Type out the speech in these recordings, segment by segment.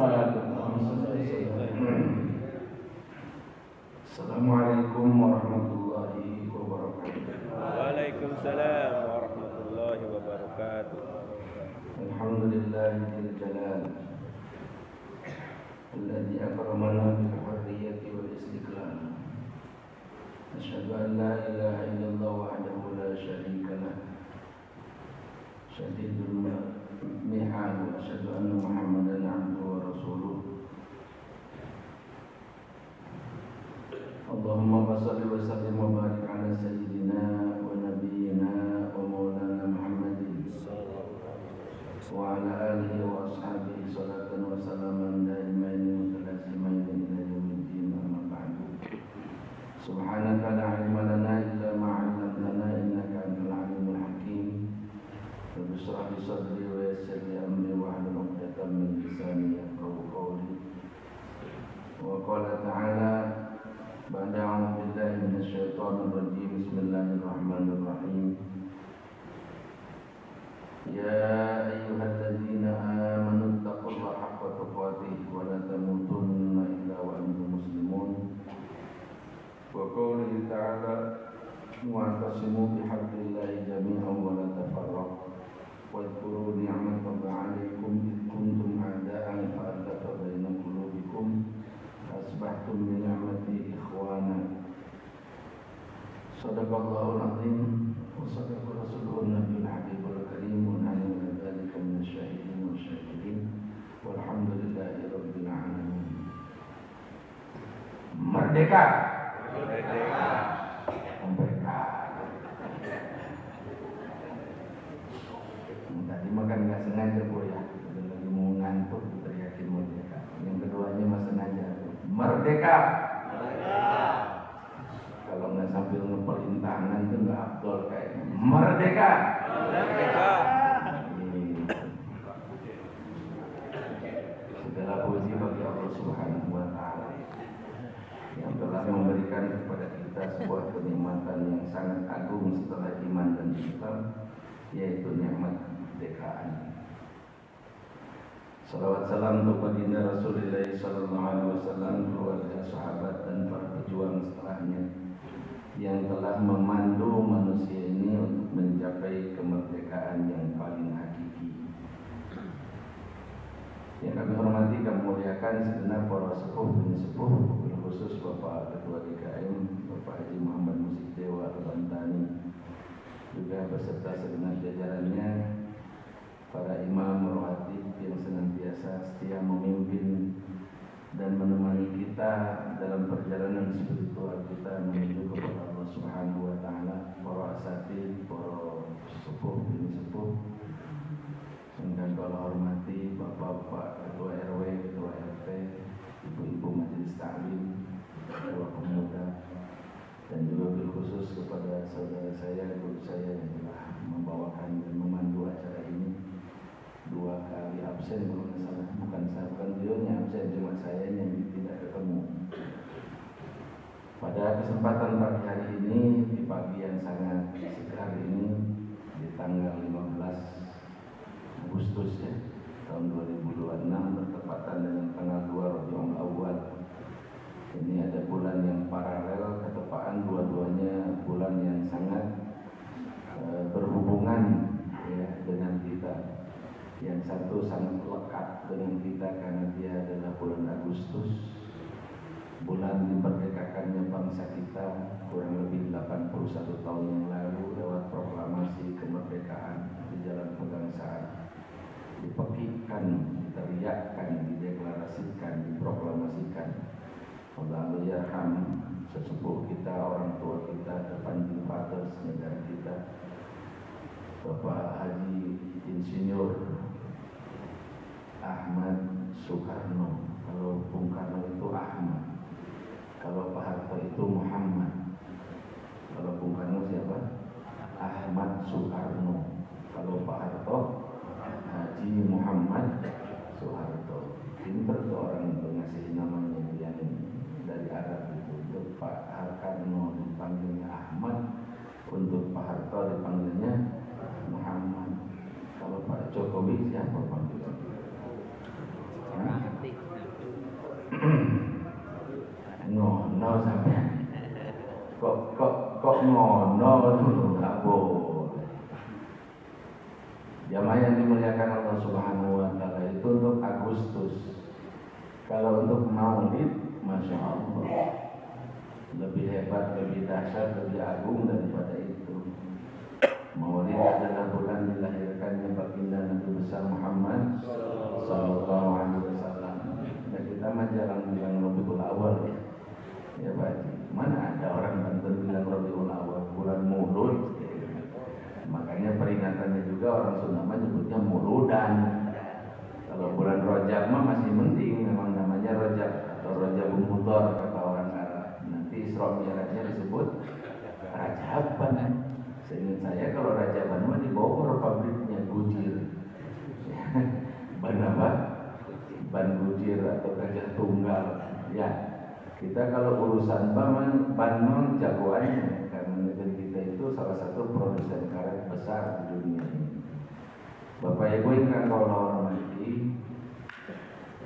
Assalamualaikum warahmatullahi wabarakatuh. Waalaikumsalam warahmatullahi wabarakatuh. Alhamdulillahil jalal alladzi akramana bil hurriyyati wal istiqlal. Asyhadu an la ilaha illallah wahdahu la syarika lah. Syadidul mihal wa asyhadu anna Muhammadan abduhu wa rasuluh. Allahumma shalli wa sallim wa barik ala sayyidina wa nabiyyina wa maulana Muhammadin wa ala alihi wa ashabihi salatan wa salaman daimain mutalazimain ila yaumiddin amma ba'du. Subhanaka la ilma lana illa ma 'allamtana innaka antal alimul hakim. Rabbi shrah li sadri wa yassir li amri wa hlul 'uqdatam min lisani yafqahu qawli. Wa qala ta'ala ba'da a'udzu billahi minasy syaithanir rajim. Bismillahirrahmanirrahim. Ya ayyuhalladzina amanu taqullaha haqqa tuqatih wa la tamutunna illa wa antum muslimun. Wa qawlihi ta'ala wa'tasimu bihablillahi jami'an wa la tafarraqu wadhkuru ni'matallahi 'alaikum id kuntum a'da'an fa'alafa baina qulubikum asbahtum bi ni'mati ikhwana. Shadaqallahul 'azim wa shadaqa rasulun nabiyul habibul karim wa nahnu ala dzalika minasyahidin wa syahidin walhamdulillahi rabbil alamin. Merdeka. Merdeka. Merdeka. Tadi makan nggak sengaja bu ya, lagi mau ngantuk teriakin merdeka. Yang keduanya mas sengaja. Merdeka. Merdeka. Kalau nggak sambil ngepelin tangan itu nggak afdol kayaknya. Merdeka. Merdeka. Segala puji bagi Allah Subhanahu wa Ta'ala yang telah memberikan kepada kita sebuah kenikmatan yang sangat agung setelah iman dan Islam, yaitu nikmat kemerdekaan. Salawat salam untuk baginda Rasulullah sallallahu alaihi wasallam, keluarga, sahabat dan para pejuang setelahnya yang telah memandu manusia ini untuk mencapai kemerdekaan yang paling hakiki. Yang kami hormati, kami muliakan segenap para sepuh dan sepuh, khusus Bapak Ketua DKM Bapak Haji Muhammad Musik Dewa Al-Bantani, juga beserta segenap jajarannya, para imam rawatib yang senantiasa setia memimpin dan menemani kita dalam perjalanan spiritual kita menuju kepada Allah Subhanahu wa Ta'ala, para asatidz, para sepuh dan sepuh yang kami hormati, bapak-bapak ketua RW, ketua RT, ibu-ibu majelis taklim, ketua pemuda, dan juga khusus kepada saudara saya, guru saya yang telah membawakan dan memandu acara ini. 2 kali absen kalau nggak salah, bukan beliaunya absen, cuma saya yang tidak ketemu. Pada kesempatan pagi hari ini, di pagi yang sangat segar ini, di tanggal 15 Agustus ya, tahun 2026, bertepatan dengan tanggal 2 Rabiul Awal. Ini ada bulan yang paralel, ketepaan dua-duanya bulan yang sangat berhubungan ya, dengan kita. Yang satu sangat lekat dengan kita karena dia adalah bulan Agustus, bulan dimerdekakannya bangsa kita kurang lebih 81 tahun yang lalu lewat proklamasi kemerdekaan di Jalan Pegangsaan. Dipekikkan, diteriakkan, dideklarasikan, diproklamasikan oleh Allahyarham sesepuh kita, orang tua kita, the founding fathers negara kita, Bapak Haji Insinyur Ahmad Soekarno. Kalau Bung Karno itu Ahmad, kalau Pak Harto itu Muhammad. Kalau Bung Karno siapa? Ahmad Soekarno. Kalau Pak Harto Haji Muhammad Soeharto. Pinter tuh orang itu ngasih namanya yang dari Arab itu. Untuk Pak Harkarno dipanggilnya Ahmad, untuk Pak Harto dipanggilnya Muhammad. Kalau Pak Jokowi siapa panggilnya? ngono sampai kok ngono tuh nggak boleh. Jamaah yang dimuliakan Allah Subhanahu Wa Taala itu untuk Agustus. Kalau untuk Maulid, masya Allah, lebih hebat, lebih dahsyat, lebih agung daripada itu. Maulid adalah bulan dilahirkannya baginda Nabi besar Muhammad Sallallahu Alaihi Wasallam. Nah, kita mah jarang bilang Rabiul Awal ya. Ya Pak, mana ada orang Banten bilang Rabiul Awal, bulan Maulud. Makanya peringatannya juga orang Sunda menyebutnya Mauludan. Kalau bulan Rajab mah masih mending, memang namanya Rajab atau Rajabul Mudhar kata orang Arab. Nanti Isra Mi'rajnya disebut Rajaban. Seingat saya kalau Rajaban mah di Bogor pabriknya Gujir. Ban apa? Ban Gujir atau Gajah Tunggal. Ya, kita kalau urusan ban mah jagoannya, karena negeri kita itu salah satu produsen karet besar di dunia ini. Bapak Ibu yang Allah hormati,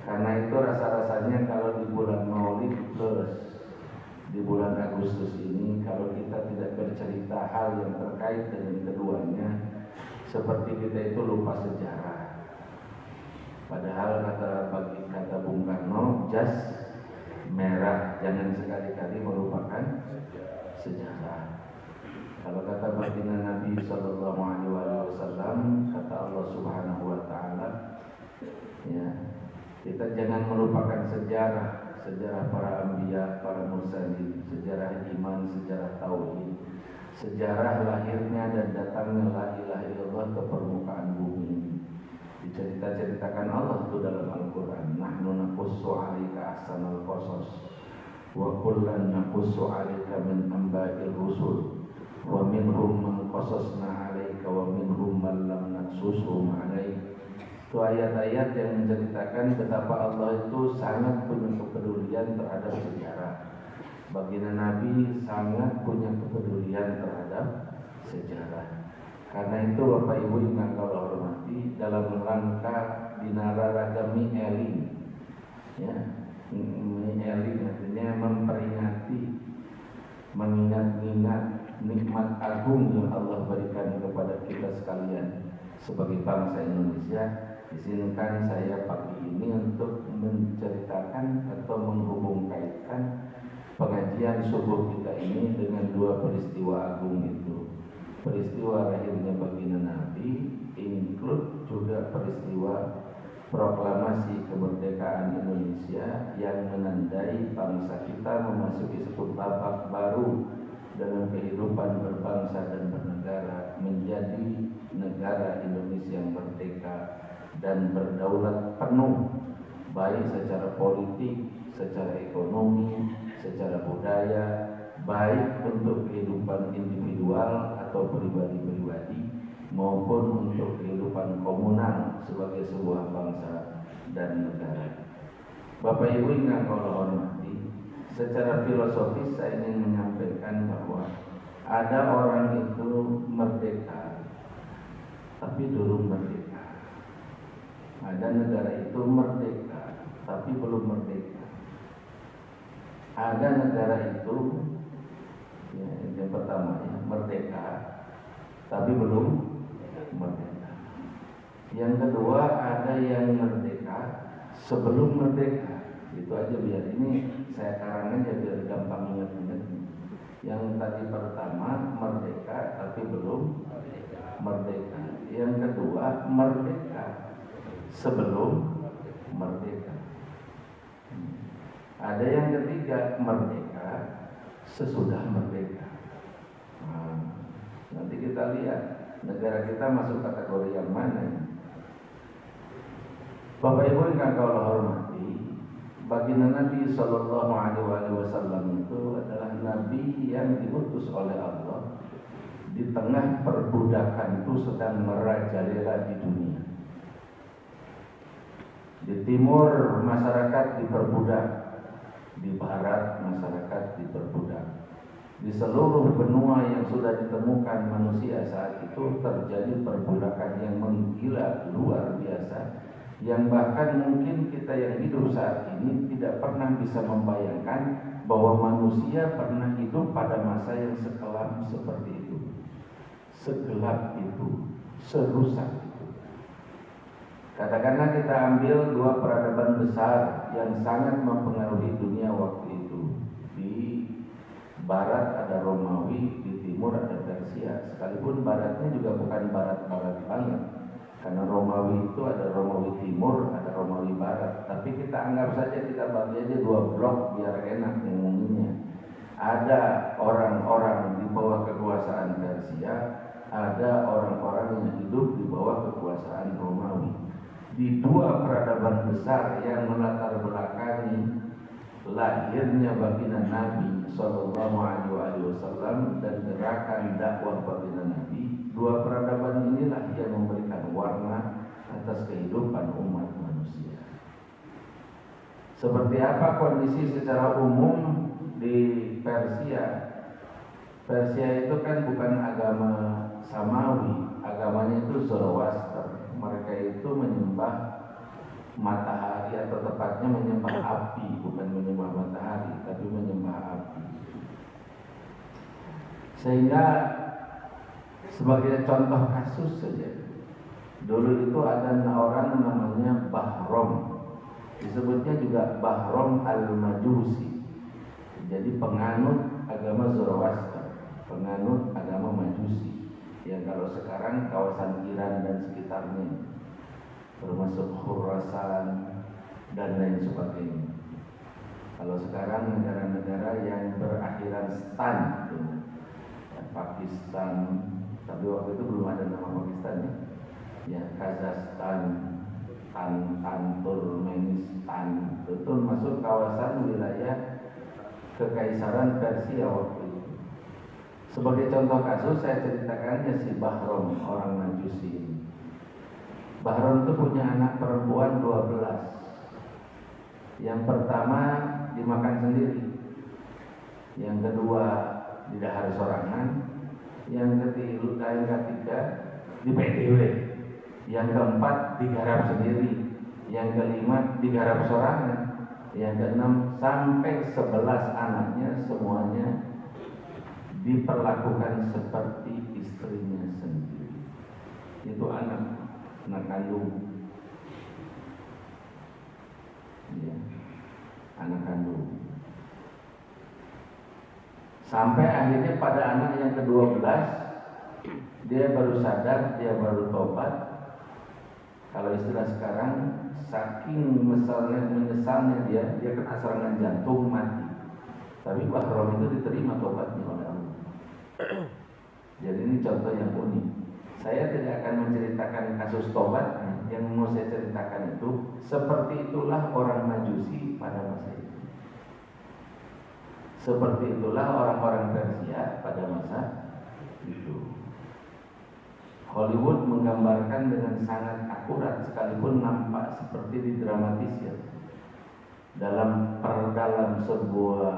karena itu rasa-rasanya kalau di bulan Maulid plus di bulan Agustus ini, kalau kita tidak bercerita hal yang terkait dengan keduanya, seperti kita itu lupa sejarah. Padahal kata Bung Karno, jas merah jangan sekali-kali melupakan sejarah. Kalau kata baginda Nabi Sallallahu Alaihi Wasallam, kata Allah Subhanahu Wa Taala, ya, kita jangan melupakan sejarah para anbiya, para mursalin, sejarah iman, sejarah tauhid, sejarah lahirnya dan datangnya la ilaha illallah ke permukaan bumi ini. Diceritakan Allah itu dalam Al-Quran. Nahnu naqussu 'alaika ahsanal qasas wa kullan naqussu 'alaika min amba'ir rusul wa minhum man qasasna 'alaika wa minhum man lam naqsushum 'alaika. Itu ayat-ayat yang menceritakan betapa Allah itu sangat punya kepedulian terhadap sejarah. Baginda Nabi sangat punya kepedulian terhadap sejarah. Karena itu Bapak Ibu yang Allah hormati, dalam rangka binara ragami eling, ya, eling artinya memperingati, mengingat-ingat nikmat agung yang Allah berikan kepada kita sekalian sebagai bangsa Indonesia. Izinkan saya pagi ini untuk menceritakan atau menghubung kaitkan pengajian subuh kita ini dengan dua peristiwa agung itu. Peristiwa lahirnya baginda Nabi, include juga peristiwa proklamasi kemerdekaan Indonesia yang menandai bangsa kita memasuki satu babak baru dalam kehidupan berbangsa dan bernegara, menjadi negara Indonesia yang merdeka dan berdaulat penuh, baik secara politik, secara ekonomi, secara budaya, baik untuk kehidupan individual atau pribadi-pribadi maupun untuk kehidupan komunal sebagai sebuah bangsa dan negara. Bapak Ibu yang Allah hormati, secara filosofis saya ingin menyampaikan bahwa ada orang itu merdeka tapi belum merdeka. Ada negara itu merdeka tapi belum merdeka. Ada negara itu, ya, yang pertama ya, merdeka tapi belum merdeka. Yang kedua, ada yang merdeka sebelum merdeka. Itu aja biar ini saya karang aja biar gampang ingat-ingat. Yang tadi pertama merdeka tapi belum merdeka. Yang kedua merdeka sebelum merdeka. Ada yang ketiga merdeka sesudah merdeka. Nanti kita lihat negara kita masuk kategori yang mana. Bapak Ibu yang Allah hormati, baginda Nabi Sallallahu Alaihi Wasallam itu adalah Nabi yang diutus oleh Allah di tengah perbudakan itu sedang merajalela di dunia. Di timur masyarakat diperbudak, di barat masyarakat diperbudak. Di seluruh benua yang sudah ditemukan manusia saat itu terjadi perbudakan yang menggila luar biasa yang bahkan mungkin kita yang hidup saat ini tidak pernah bisa membayangkan bahwa manusia pernah hidup pada masa yang sekelam seperti itu, segelap itu, serusak itu. Katakanlah kita ambil dua peradaban besar yang sangat mempengaruhi dunia waktu itu. Di barat ada Romawi, di timur ada Persia. Sekalipun baratnya juga bukan barat-barat banget, karena Romawi itu ada Romawi Timur, ada Romawi Barat. Tapi kita anggap saja kita bagi aja dua blok biar enak ngomonginnya. Ada orang-orang di bawah kekuasaan Persia, ada orang-orang yang hidup di bawah kekuasaan Romawi. Di dua peradaban besar yang melatar belakangi lahirnya baginda Nabi Sallallahu Alaihi Wasallam dan gerakan dakwah baginda Nabi, dua peradaban inilah yang memberikan warna atas kehidupan umat manusia. Seperti apa kondisi secara umum di Persia? Persia itu kan bukan agama Samawi, agamanya itu Zoroaster. Mereka itu menyembah matahari, atau tepatnya menyembah api, bukan menyembah matahari, tapi menyembah api. Sehingga sebagai contoh kasus saja, dulu itu ada orang namanya Bahrom, disebutnya juga Bahrom al-Majusi. Jadi penganut agama Zoroaster, penganut agama Majusi. Ya kalau sekarang kawasan Iran dan sekitarnya, termasuk Khurasan dan lain sebagainya. Kalau sekarang negara-negara yang berakhiran stan, ya, Pakistan, tapi waktu itu belum ada nama Pakistan ya, Kazakhstan, Turkmenistan, itu masuk kawasan wilayah Kekaisaran Persia waktu itu. Sebagai contoh kasus saya ceritakannya si Bahrom, orang Majusi ini. Bahrom itu punya anak perempuan 12. Yang pertama dimakan sendiri, yang kedua didahar sorangan, yang ketiga di PDW, yang keempat digarap sendiri, yang kelima digarap sorangan, yang keenam sampai 11 anaknya semuanya diperlakukan seperti istrinya sendiri. Itu anak kandung, ya, anak kandung. Sampai akhirnya pada anak yang ke-12 dia baru sadar, dia baru tobat. Kalau istilah sekarang, saking menyesalnya dia kena serangan jantung, mati. Tapi Bahrom itu diterima tobatnya oleh Allah. Jadi ini contoh yang unik. Saya tidak akan menceritakan kasus tobatnya. Yang mau saya ceritakan itu seperti itulah orang Majusi pada masa itu. Seperti itulah orang-orang Persia pada masa itu. Hollywood menggambarkan dengan sangat akurat, sekalipun nampak seperti didramatisir dalam sebuah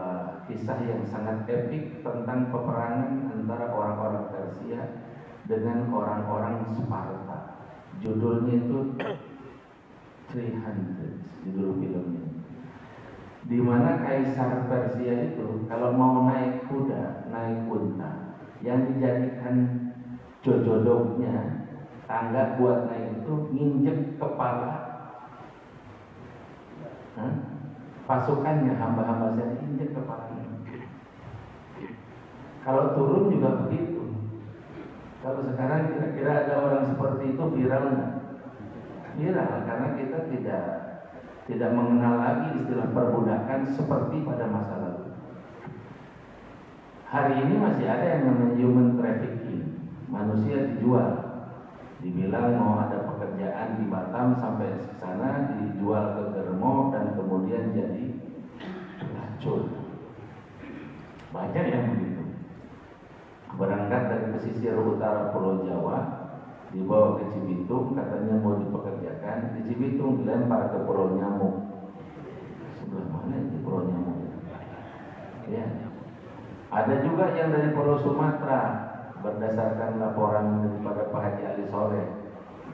kisah yang sangat epik tentang peperangan antara orang-orang Persia dengan orang-orang Sparta. Judulnya itu 300, judul filmnya. Di mana kaisar Persia itu kalau mau naik kuda, naik unta, yang dijadikan jojodognya, tangga buat naik itu nginjek kepala pasukannya, hamba-hamba saya injek kepalanya. Kalau turun juga begitu. Kalau sekarang kira-kira ada orang seperti itu viral nggak? Viral, karena kita tidak mengenal lagi istilah perbudakan seperti pada masa lalu. Hari ini masih ada yang namanya human trafficking, manusia dijual. Dibilang mau ada pekerjaan di Batam, sampai ke sana dijual ke Germo dan kemudian jadi pelacur. Banyak yang begitu. Berangkat dari pesisir utara Pulau Jawa, dibawa ke Cibitung, katanya mau dipekerjakan. Di Cibitung dilempar ke Pulau Nyamuk. Sebelah mana itu Pulau Nyamuk? Ya. Ada juga yang dari Pulau Sumatera, berdasarkan laporan daripada Pak Haji Ali Soleh,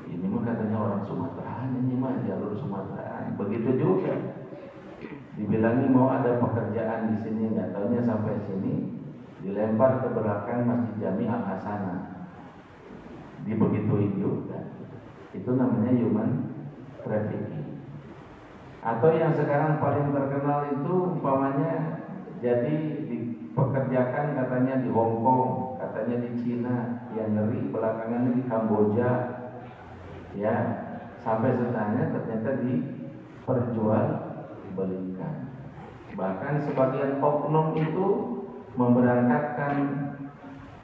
Ini mah katanya orang Sumatera, ini mah jalur Sumatera. Begitu juga. Dibilangi mau ada pekerjaan di sini, nggak taunya sampai sini dilempar ke belakang Masjid Jami Al Hasanah. Dibegituin juga. Itu namanya human trafficking. Atau yang sekarang paling terkenal itu umpamanya jadi dipekerjakan katanya di Hong Kong, katanya di Cina, yang ngeri belakangan ini di Kamboja, ya sampai setanya ternyata diperjualbelikan. Bahkan sebagian oknum itu memberangkatkan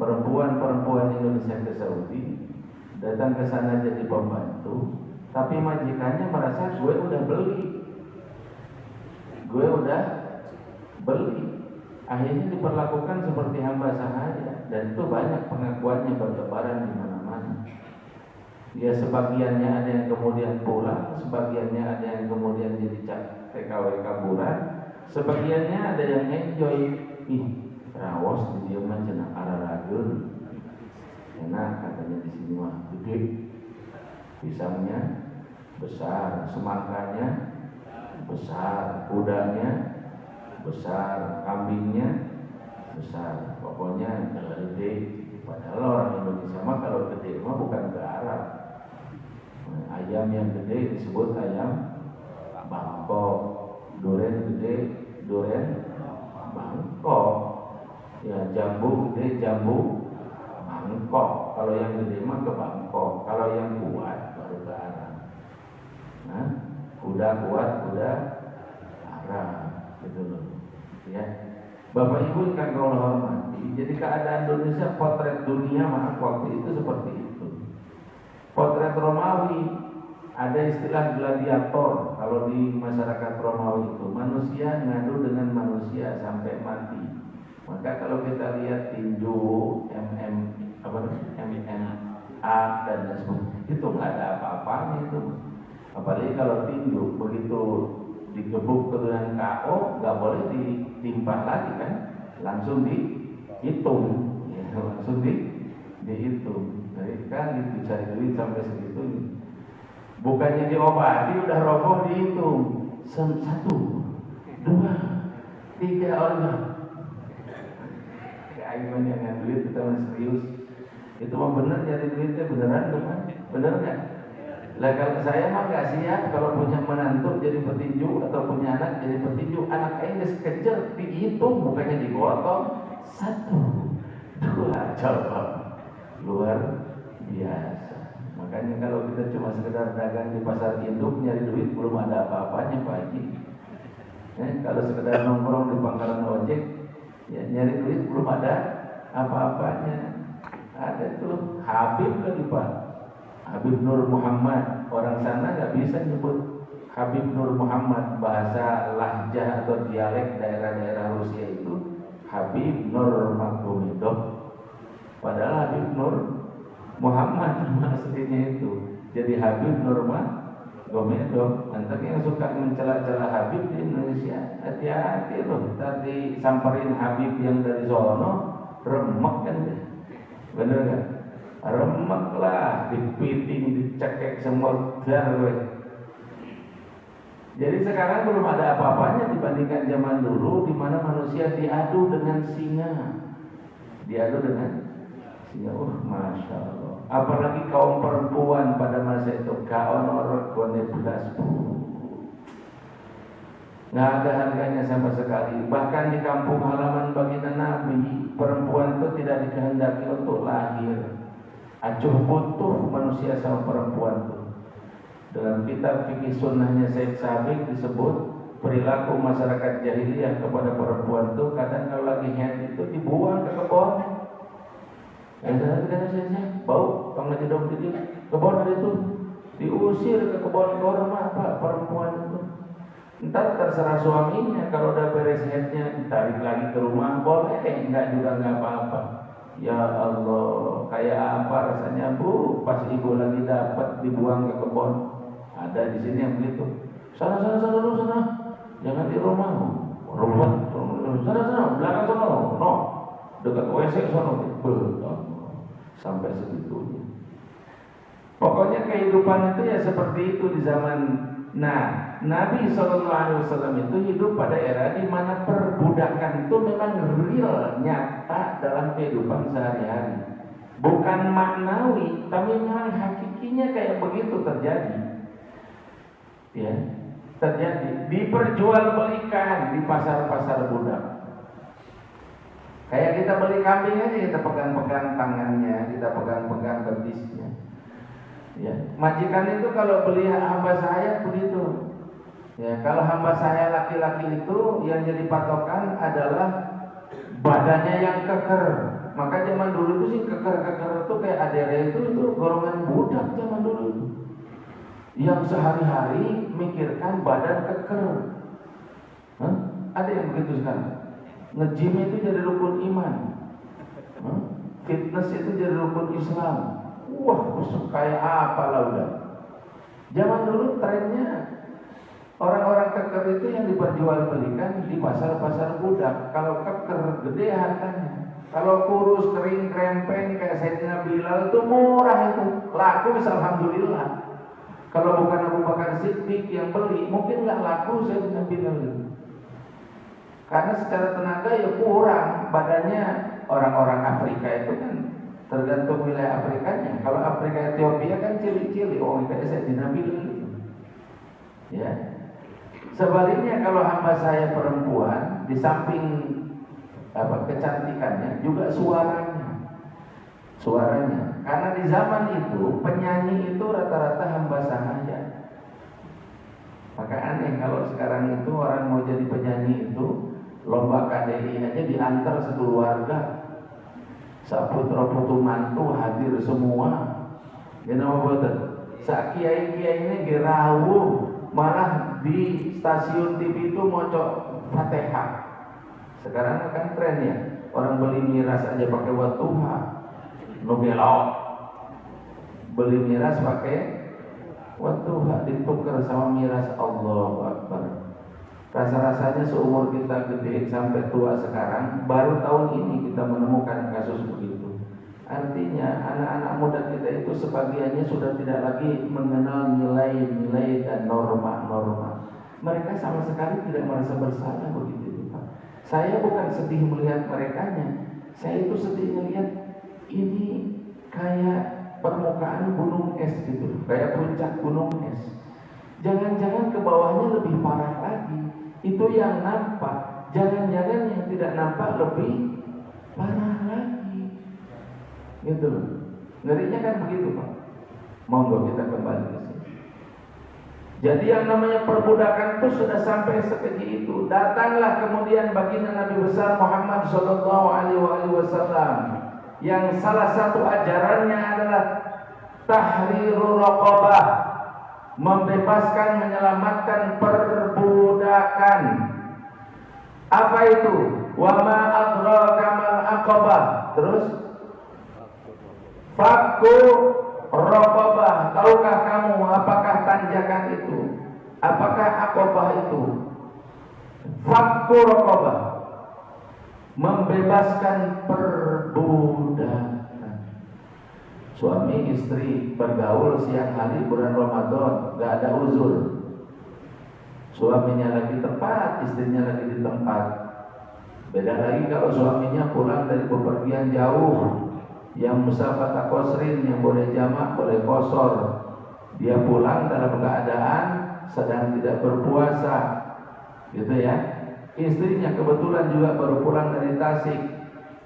perempuan-perempuan Indonesia ke Saudi, datang ke sana jadi pembantu, tapi majikannya merasa gue udah beli, akhirnya diperlakukan seperti hamba sahaya, dan itu banyak pengakuannya bertebaran di mana-mana. Ya sebagiannya ada yang kemudian pulang, sebagiannya ada yang kemudian jadi TKW kaburan, sebagiannya ada yang enjoy, rawas di dia mah cenah ararageun. Enak katanya di sini mah gede, pisangnya besar, semangkanya besar, kudanya besar, kambingnya besar, pokoknya gede. Padahal orang Indonesia mah kalau gede mah bukan ke Arab. Ayam yang gede disebut ayam Bangkok, duren gede duren Bangkok, ya jambu gede jambu Bangkok. Kalau yang gede mah ke Bangkok, kalau yang kuat baru ke Arab. Nah, kuda kuat kuda Arab, gitu loh. Ya, Bapak Ibu kan kalau hormati, jadi keadaan Indonesia potret dunia mah waktu itu seperti itu. Potret Romawi, ada istilah gladiator kalau di masyarakat Romawi itu, manusia ngadu dengan manusia sampai mati. Maka kalau kita lihat tinju, MMA dan sebagainya, itu nggak ada apa-apanya itu. Apalagi kalau tinju, begitu digebuk dengan KO, nggak boleh ditimpa lagi kan, langsung dihitung, ya, langsung dihitung. Jadi kan gitu cari duit sampai segitu, bukannya diobati udah roboh dihitung 1, 2, 3 orang. Kayak yang duit kita masih serius, itu mah bener nyari duitnya beneran bukan? Bener nggak? Lah kalau saya mah nggak siap kalau punya menantu jadi petinju atau punya anak jadi petinju, anak aja kejar dihitung, bukannya digotong 1, 2, coba luar biasa. Makanya kalau kita cuma sekedar dagang di pasar induk nyari duit belum ada apa-apanya Pak Haji. Kalau sekedar nongkrong di pangkalan ojek ya nyari duit belum ada apa-apanya. Ada tuh Habib lagi Pak, Habib Nur Muhammad. Orang sana nggak bisa nyebut Habib Nur Muhammad, bahasa lahjah atau dialek daerah-daerah Rusia itu Habib Nur Magomedov. Padahal Habib Nur Muhammad aslinya itu. Jadi Habib Nur Magomedov. Nanti yang suka mencela-cela Habib di Indonesia, hati-hati loh. Tadi samperin Habib yang dari sono, remek kan deh. Bener kan? Remek lah, dipiting, dicekek semua garwe. Jadi sekarang belum ada apa-apanya dibandingkan zaman dulu, di mana manusia diadu dengan singa. Diadu dengan singa, masya Allah. Apalagi kaum perempuan pada masa itu, kaum orang kone belas, nggak ada harganya sama sekali. Bahkan di kampung halaman baginda Nabi, perempuan itu tidak dikehendaki untuk lahir. Acuh butuh manusia sama perempuan itu. Dalam kitab fikih sunnahnya Syekh Sabiq disebut perilaku masyarakat jahiliyah kepada perempuan itu, kadang kalau lagi haid itu dibuang ke kebun. Saya bau, kamu lagi dong di kebun itu, diusir ke kebun korma Pak perempuan itu. Entar terserah suaminya, kalau udah beres haidnya ditarik lagi ke rumah boleh, enggak juga enggak apa-apa. Ya Allah, kayak apa rasanya Bu, pas ibu lagi dapat dibuang ke kebun. Ada di sini yang begitu. Sana, jangan di rumah. Sana, belakang sana, no, dekat WC sana. Sampai segitunya. Pokoknya kehidupan itu ya seperti itu di zaman. Nah, Nabi SAW itu hidup pada era di mana perbudakan itu memang real, nyata dalam kehidupan sehari-hari. Bukan maknawi, tapi memang hakikinya kayak begitu terjadi. Ya, terjadi. Diperjualbelikan di pasar-pasar budak. Kayak kita beli kambing aja, kita pegang-pegang tangannya, kita pegang-pegang betisnya. Ya, majikan itu kalau beli hamba saya begitu. Ya, kalau hamba saya laki-laki itu yang jadi patokan adalah badannya yang keker. Maka zaman dulu itu sih keker-keker itu kayak adere itu golongan budak zaman dulu. Yang sehari-hari mikirkan badan keker. Hah? Ada yang begitu sekarang. Nge-gym itu jadi rukun iman. Fitness itu jadi rukun Islam. Wah, kayak apalah udah. Zaman dulu trennya orang-orang keker itu yang diperjualbelikan di pasar-pasar budak. Kalau keker gede harganya. Kalau kurus, kering, krempeng kayak Sayyidina Bilal itu murah itu. Laku bisa alhamdulillah. Kalau bukan Abu Bakar Siddiq yang beli, mungkin nggak laku Sayyidina Bilal itu. Karena secara tenaga ya kurang, badannya orang-orang Afrika itu kan tergantung wilayah Afrikanya. Kalau Afrika Ethiopia kan cili-cili, kayak Sayyidina Bilal itu. Ya. Sebaliknya kalau hamba saya perempuan, di samping kecantikannya juga suaranya. Karena di zaman itu penyanyi itu rata-rata hamba sahaya. Maka aneh kalau sekarang itu orang mau jadi penyanyi itu lomba KDI aja diantar sekeluarga, saputra putu mantu hadir semua. Ya nama betul. Sak kiai-kiai ini gerawuh, malah di stasiun TV itu mocok Fatihah. Sekarang kan tren ya, orang beli miras aja pakai watuha, nubelok. Beli miras pakai watuha ditukar sama miras. Allahu Akbar. Rasa-rasanya seumur kita gede sampai tua sekarang, baru tahun ini kita menemukan kasus begitu. Artinya anak-anak muda kita itu sebagiannya sudah tidak lagi mengenal nilai-nilai dan norma-norma. Mereka sama sekali tidak merasa bersalah begitu, Pak. Saya bukan sedih melihat merekanya, saya itu sedih melihat ini kayak permukaan gunung es gitu, kayak puncak gunung es. Jangan-jangan ke bawahnya lebih parah lagi. Itu yang nampak. Jangan-jangan yang tidak nampak lebih parah lagi. Gitu loh. Ngerinya kan begitu, Pak. Monggo kita kembali ke sini. Jadi yang namanya perbudakan itu sudah sampai sekeji itu. Datanglah kemudian baginda Nabi besar Muhammad sallallahu alaihi wasallam yang salah satu ajarannya adalah tahrirur raqabah, membebaskan, menyelamatkan perbudakan. Apa itu? Wa ma adraka mal aqabah. Terus fakku raqabah. Tahukah kamu apakah tanjakan itu? Apakah aqabah itu? Fakku raqabah, membebaskan perbudakan. Suami istri bergaul siang hari bulan Ramadan, gak ada uzur. Suaminya lagi tempat, istrinya lagi di tempat. Beda lagi kalau suaminya pulang dari bepergian jauh, yang musafat qasrin, yang boleh jamak, boleh qasar. Dia pulang dalam keadaan sedang tidak berpuasa, gitu ya. Istrinya kebetulan juga baru pulang dari Tasik,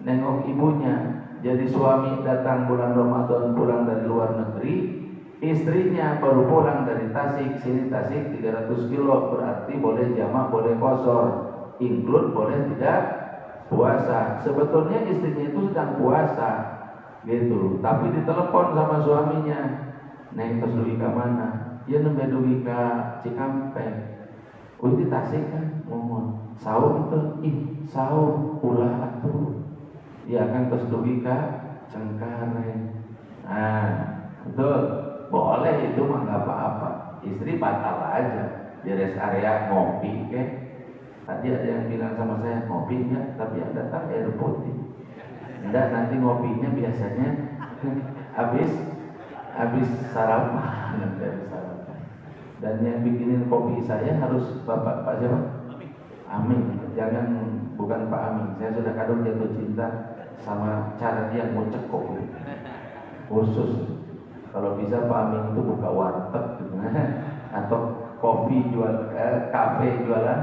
nengok ibunya. Jadi suami datang bulan Ramadan pulang dari luar negeri, istrinya baru pulang dari Tasik. Sini Tasik 300 kilo, berarti boleh jamak, boleh qasar, include boleh tidak puasa. Sebetulnya istrinya itu sedang puasa, gitu. Tapi ditelepon sama suaminya, "Neng tos duwi ka mana?" "Ya nembe duwi ka Cikampek." "Oh di Tasik kan?" "Ngomong sahur tuh." "Ih sahur ulah atuh." "Ya kan tos duwi ka Cengkareng." Nah, betul. Boleh itu mah nggak apa-apa. Istri batal aja di rest area ngopi, ke. Tadi ada yang bilang sama saya, "Ngopi enggak, tapi yang datang air putih." Enggak, nanti ngopinya biasanya habis habis sarapan, nanti habis sarapan. Dan yang bikinin kopi saya harus Pak siapa? Amin. Jangan, bukan Pak Amin. Saya sudah kadung jatuh cinta sama cara dia ngocek kopi. Khusus. Kalau bisa Pak Amin itu buka warteg gitu. Atau kopi kafe jualan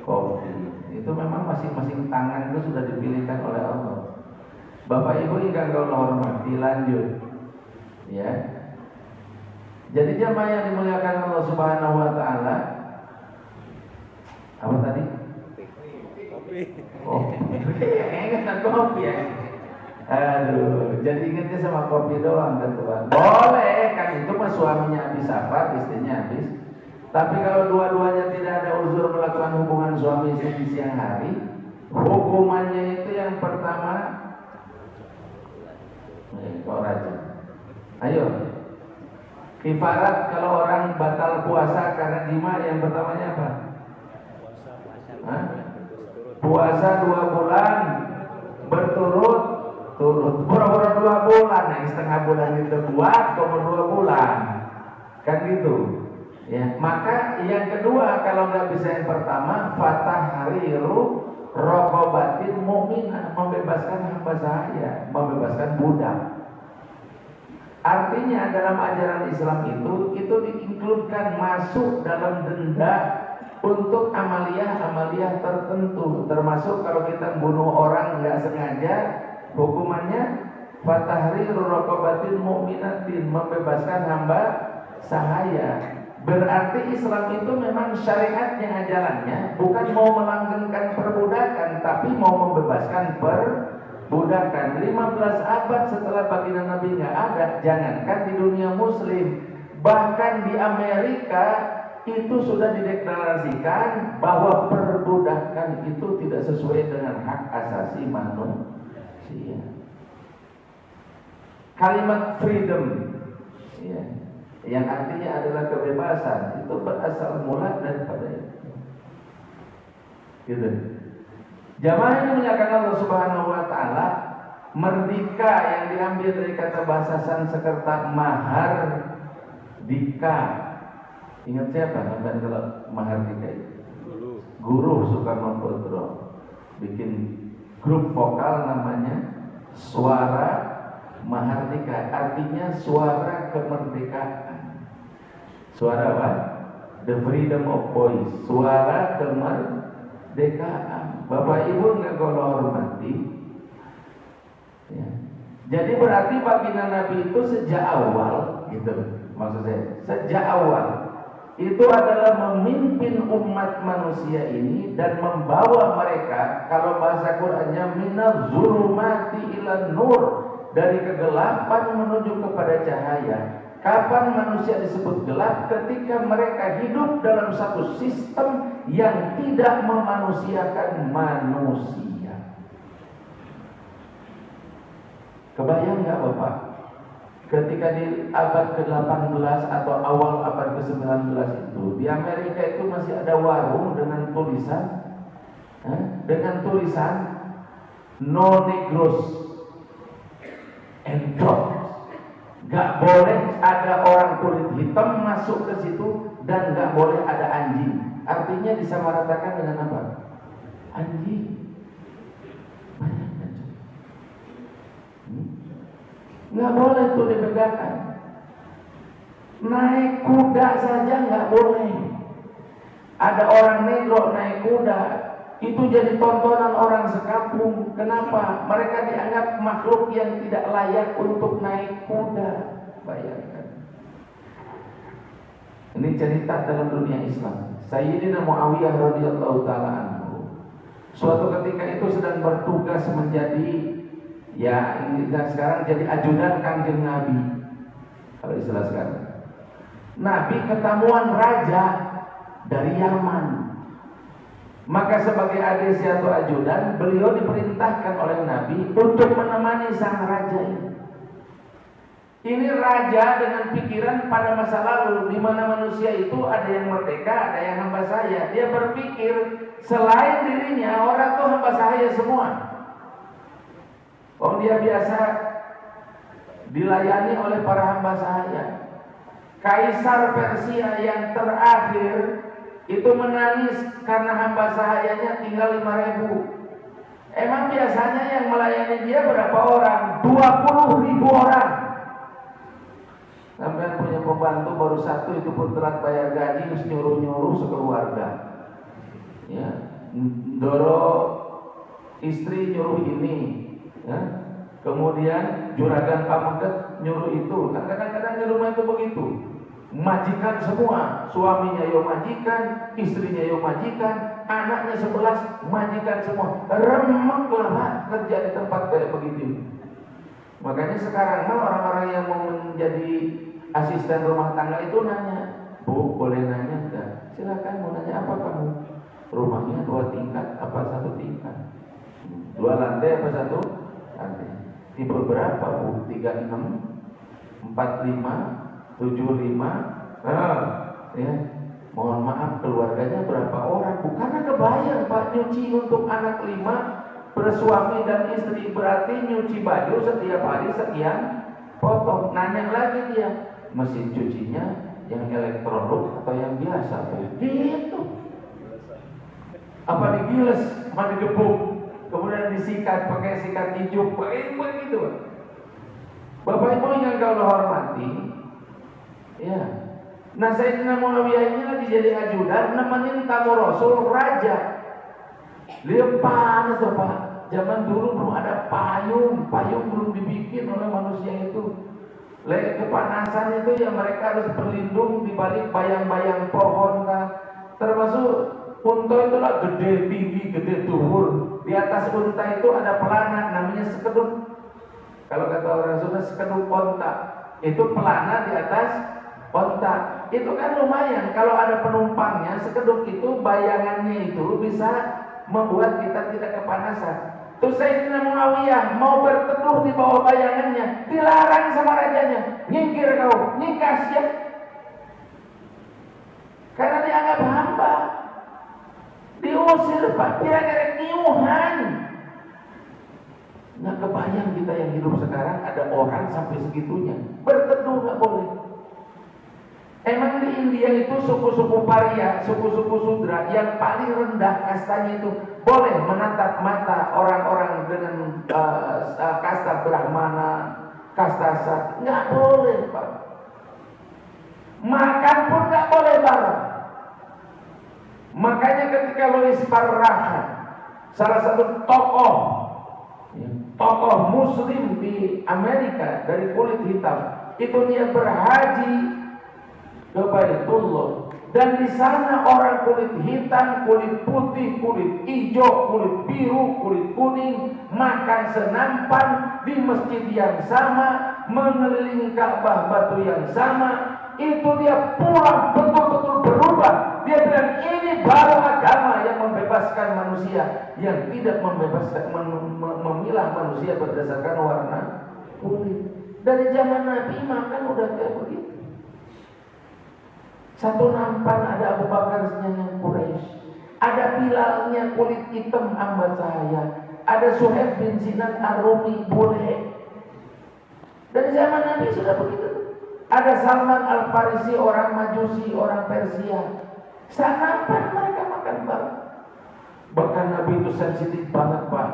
kopi. Itu memang masing-masing tangan itu sudah dipilihkan oleh Allah. Bapak Ibu yang kau hormati, lanjut. Ya. Jadi jamaah yang dimuliakan Allah Subhanahu wa taala. Apa tadi? Kopi. Kopi. Ingat kopi ya. Aduh, jadi ingatnya sama kopi doang kan Tuhan. Boleh kan, itu mah suaminya habis safar, istrinya habis. Tapi kalau dua-duanya tidak ada uzur melakukan hubungan suami istri di siang hari, hukumannya itu yang pertama, kok rajin. Ayo, kifarat kalau orang batal puasa karena jima, yang pertamanya apa? Puasa 2 bulan berturut-turut. Pura-pura 2 bulan, yang setengah bulan itu buat, kemudian 2 bulan, kan gitu. Ya, maka yang kedua kalau nggak bisa yang pertama, fatahriru raqabatin mu'minah, membebaskan hamba sahaya, membebaskan budak. Artinya dalam ajaran Islam itu diinkludkan masuk dalam denda untuk amaliyah tertentu, termasuk kalau kita bunuh orang nggak sengaja, hukumannya fatahriru raqabatin mu'minatin, membebaskan hamba sahaya. Berarti Islam itu memang syariatnya, ajarannya bukan mau melanggengkan perbudakan, tapi mau membebaskan perbudakan. 15 abad setelah baginda Nabi nggak ada, jangankan di dunia Muslim, bahkan di Amerika itu sudah dideklarasikan bahwa perbudakan itu tidak sesuai dengan hak asasi manusia. Kalimat freedom, ya, yang artinya adalah kebebasan, itu berasal mula daripada itu. Gitu. Jamaah yang dimuliakan Allah Subhanahu wa taala, merdeka yang diambil dari kata bahasa Sanskerta mahar dika. Ingat siapa namanya kalau mahar dika itu? Guru Soekarno Putro bikin grup vokal namanya Suara Mahardika, artinya suara kemerdekaan. Suara apa? The freedom of voice, suara kemerdekaan. Bapak Ibu nggak kalau hormati, ya. Jadi berarti baginda Nabi itu sejak awal, gitu maksud saya, sejak awal itu adalah memimpin umat manusia ini dan membawa mereka, kalau bahasa Qur'annya, minaz zulumati ilan nur, dari kegelapan menuju kepada cahaya. Kapan manusia disebut gelap? Ketika mereka hidup dalam satu sistem yang tidak memanusiakan manusia. Kebayang nggak Bapak? Ketika di abad ke-18 atau awal abad ke-19 itu, di Amerika itu masih ada warung dengan tulisan no negros and dogs. Gak boleh ada orang kulit hitam masuk ke situ dan gak boleh ada anjing. Artinya disamaratakan dengan apa? Anjing. Gak boleh tuh dibedakan. Naik kuda saja gak boleh. Ada orang negro naik kuda, itu jadi tontonan orang sekampung. Kenapa? Mereka dianggap makhluk yang tidak layak untuk naik kuda. Bayangkan. Ini cerita dalam dunia Islam. Sayyidina Muawiyah radhiyallahu taala anhu, suatu ketika itu sedang bertugas menjadi, ya ini sekarang jadi ajudan Kanjeng Nabi. Kalau istilah sekarang, Nabi ketamuan raja dari Yaman. Maka sebagai adesi atau ajudan, beliau diperintahkan oleh Nabi untuk menemani sang raja ini. Ini raja dengan pikiran pada masa lalu, di mana manusia itu ada yang merdeka, ada yang hamba sahaya. Dia berpikir selain dirinya, orang itu hamba sahaya semua. Dia biasa dilayani oleh para hamba sahaya. Kaisar Persia yang terakhir itu menangis karena hamba sahayanya tinggal 5.000. Emang biasanya yang melayani dia berapa orang? 20.000 orang. Sampai punya pembantu baru satu, itu pun telat bayar gaji, terus nyuruh-nyuruh sekeluarga. Ya, Doro istri nyuruh ini, ya. Kemudian juragan pamengket nyuruh itu. Kan kadang-kadang di rumah itu begitu. Majikan semua, suaminya yo majikan, istrinya yo majikan, anaknya 11 majikan semua. Remek lah Pak, kerja di tempat kayak begitu. Makanya sekarang mah orang-orang yang mau menjadi asisten rumah tangga itu nanya, Bu, boleh nanya enggak? Silakan, mau nanya apa kamu? Rumahnya 2 tingkat apa 1 tingkat? 2 lantai apa 1 lantai? Tipe berapa Bu? 36, 45, 75. Ya. Mohon maaf, keluarganya berapa orang? Bukannya kebayang Pak, nyuci untuk anak 5 bersuami dan istri, berarti nyuci baju setiap hari sekian potong. Nanya lagi dia, mesin cucinya yang elektronik atau yang biasa? Gitu. Apa digiles, apa digebuk, kemudian disikat pakai sikat hijau, begitu. Bapak Ibu yang kau hormati, ya. Nah, Sayyidina Muawiyah ini lagi jadi ajudan nemenin tamu Rasul raja. Lihat panas tuh Pak. Zaman dulu belum ada payung belum dibikin oleh manusia itu. Lihat kepanasan itu ya mereka harus berlindung di balik bayang-bayang pohon kan. Termasuk unta itulah gede tinggi, gede dhuwur. Di atas unta itu ada pelana namanya sekeduk. Kalau kata orang Sunda sekeduk onta. Itu pelana di atas onta. Itu kan lumayan kalau ada penumpangnya, sekeduk itu bayangannya itu bisa membuat kita tidak kepanasan. Terus Sayyidina Muawiyah mau berteduh di bawah bayangannya, dilarang sama rajanya. Nyingkir kau, nyingkas ya. Karena dianggap hamba. Diusir Pak, kira-kira kiuhan. Nggak kebayang kita yang hidup sekarang ada orang sampai segitunya. Berteduh nggak boleh. Emang di India itu suku-suku Paria, suku-suku Sudra yang paling rendah kastanya itu boleh menatap mata orang-orang dengan kasta Brahmana, kasta Sat. Nggak boleh Pak. Makan pun nggak boleh bareng. Makanya ketika Louis Farrakhan, salah satu tokoh Muslim di Amerika dari kulit hitam, itu dia berhaji ke Baitullah, dan di sana orang kulit hitam, kulit putih, kulit hijau, kulit biru, kulit kuning makan senampan di masjid yang sama, mengelilingi Ka'bah batu yang sama. Itu dia pulang betul-betul berubah. Dia bilang ini baru agama yang membebaskan manusia, yang tidak membebaskan memilah manusia berdasarkan warna kulit. Dari zaman Nabi makan udah kayak begitu. Satu nampan ada Abu Bakarnya yang Quraisy, ada Bilalnya kulit hitam hamba sahaya, ada Suhaib bin Sinan Ar-Rumi bule. Dari zaman Nabi sudah begitu. Ada Salman Al-Farisi orang Majusi, orang Persia. Sanapan mereka makan bareng. Bahkan Nabi itu sensitif banget Pak,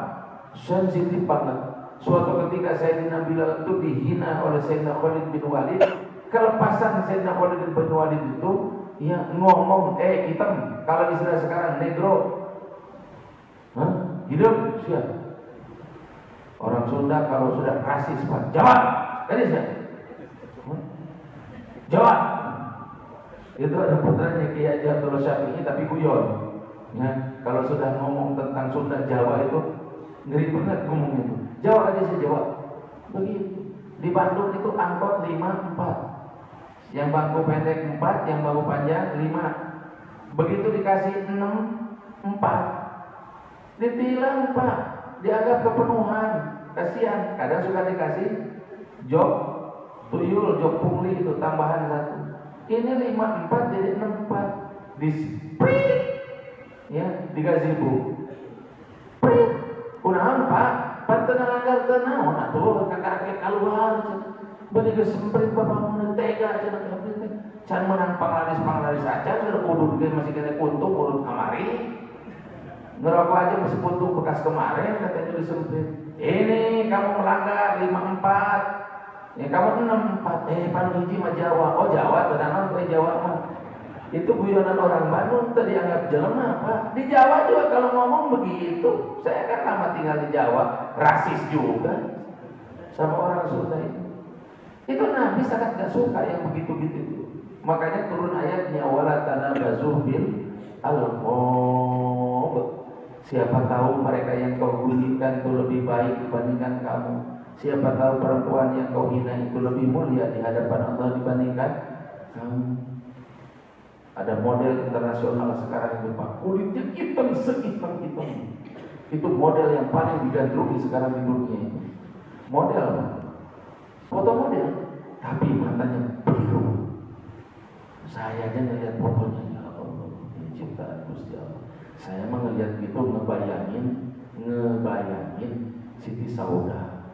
sensitif banget. Suatu ketika Sayyidina Bilal itu dihina oleh Sayyidina Khalid bin Walid. Kelepasan Sayyidina Khalid bin Walid itu ya ngomong hitam, kalau istilah sekarang negro. Hah? Hidup siap. Orang Sunda kalau sudah rasis Pak, jawab. Tadi siap. Jawab. Itu ada putranya Kiai Haji Abdul Syafi'i tapi guyon. Ya, kalau sudah ngomong tentang Sunda Jawa itu ngeri banget ngomongnya itu. Jawab aja sih jawab. Begitu. Di Bandung itu angkot 5-4. Yang bangku pendek 4, yang bangku panjang 5. Begitu dikasih 6-4. Ditilang Pak, dianggap kepenuhan. Kasihan, kadang suka dikasih jok tuyul, jok pungli itu tambahan 1. Ini 5-4 jadi 6-4. Disprit. Ya, dikasih bu. Prit. Kunaon Pak? Pantenan agar tenang, atuh kakak keluar. Beli ke semprit bapak mau tega aja nak kabel teh. Can menang panglaris aja sudah kudu dia masih kena kuntung urut kamari. Ngerokok aja masih kuntung bekas kemarin katanya disemprit. Ini kamu melanggar 54. Ya kamu 64. Pan hiji mah Jawa. Oh Jawa tenan we Jawa mah. Itu guyonan orang Bandung tadi dianggap jelema Pak. Di Jawa juga kalau ngomong begitu. Saya kan lama tinggal di Jawa, rasis juga sama orang Sunda itu. Itu Nabi sangat gak suka yang begitu-begitu. Makanya turun ayatnya wala tanabazu bil alqab. Siapa tahu mereka yang kau gulingkan itu lebih baik dibandingkan kamu. Siapa tahu perempuan yang kau hina itu lebih mulia di hadapan Allah dibandingkan kamu. Ada model internasional sekarang itu Pak, kulitnya hitam sehitam-hitam. Itu model yang paling digandrungi sekarang di dunia itu. Model Pak. Foto model, tapi matanya biru. Saya aja ngeliat fotonya, ya Allah, ini ciptaan Gusti Allah. Saya mah ngeliat gitu ngebayangin Siti Sauda,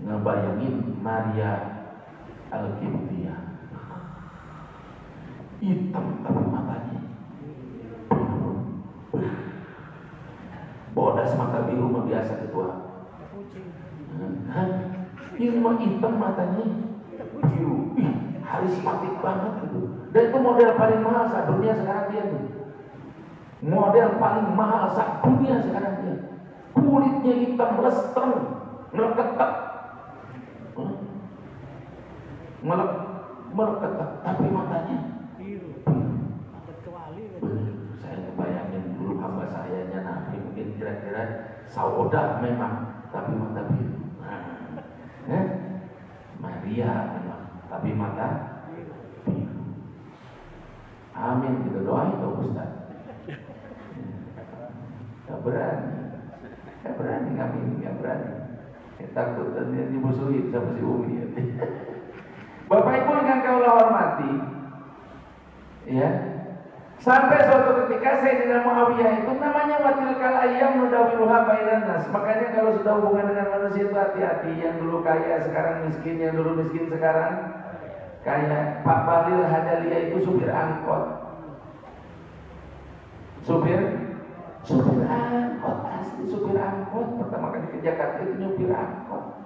ngebayangin Maria Al-Qibtiyah, hitam tapi matanya biru. Bodas mata biru mah biasa ketua. Ini mah hitam matanya biru. Karismatik banget gitu. Dan itu model paling mahal saat dunia sekarang dia nih. Model paling mahal saat dunia sekarang dia. Kulitnya hitam lester, meleketak, meleketak, tapi matanya biru. Saya ngebayangin dulu hamba sayanya Nabi mungkin kira-kira Sauda memang, tapi mata biru. Maria memang, tapi mata biru. Amin, kita doain dong Ustaz. Gak berani kami, gak berani. Takut nanti dimusuhin sama si Umi. Bapak Ibu yang kau hormati, ya. Sampai suatu ketika Sayyidina Muawiyah itu namanya watil kalayam nudawiluha bainan nas. Makanya kalau sudah hubungan dengan manusia itu hati-hati. Yang dulu kaya sekarang miskin, yang dulu miskin sekarang kaya. Pak Balil Hadalia itu supir angkot. Supir angkot, asli supir angkot. Pertama kali ke Jakarta itu nyupir angkot.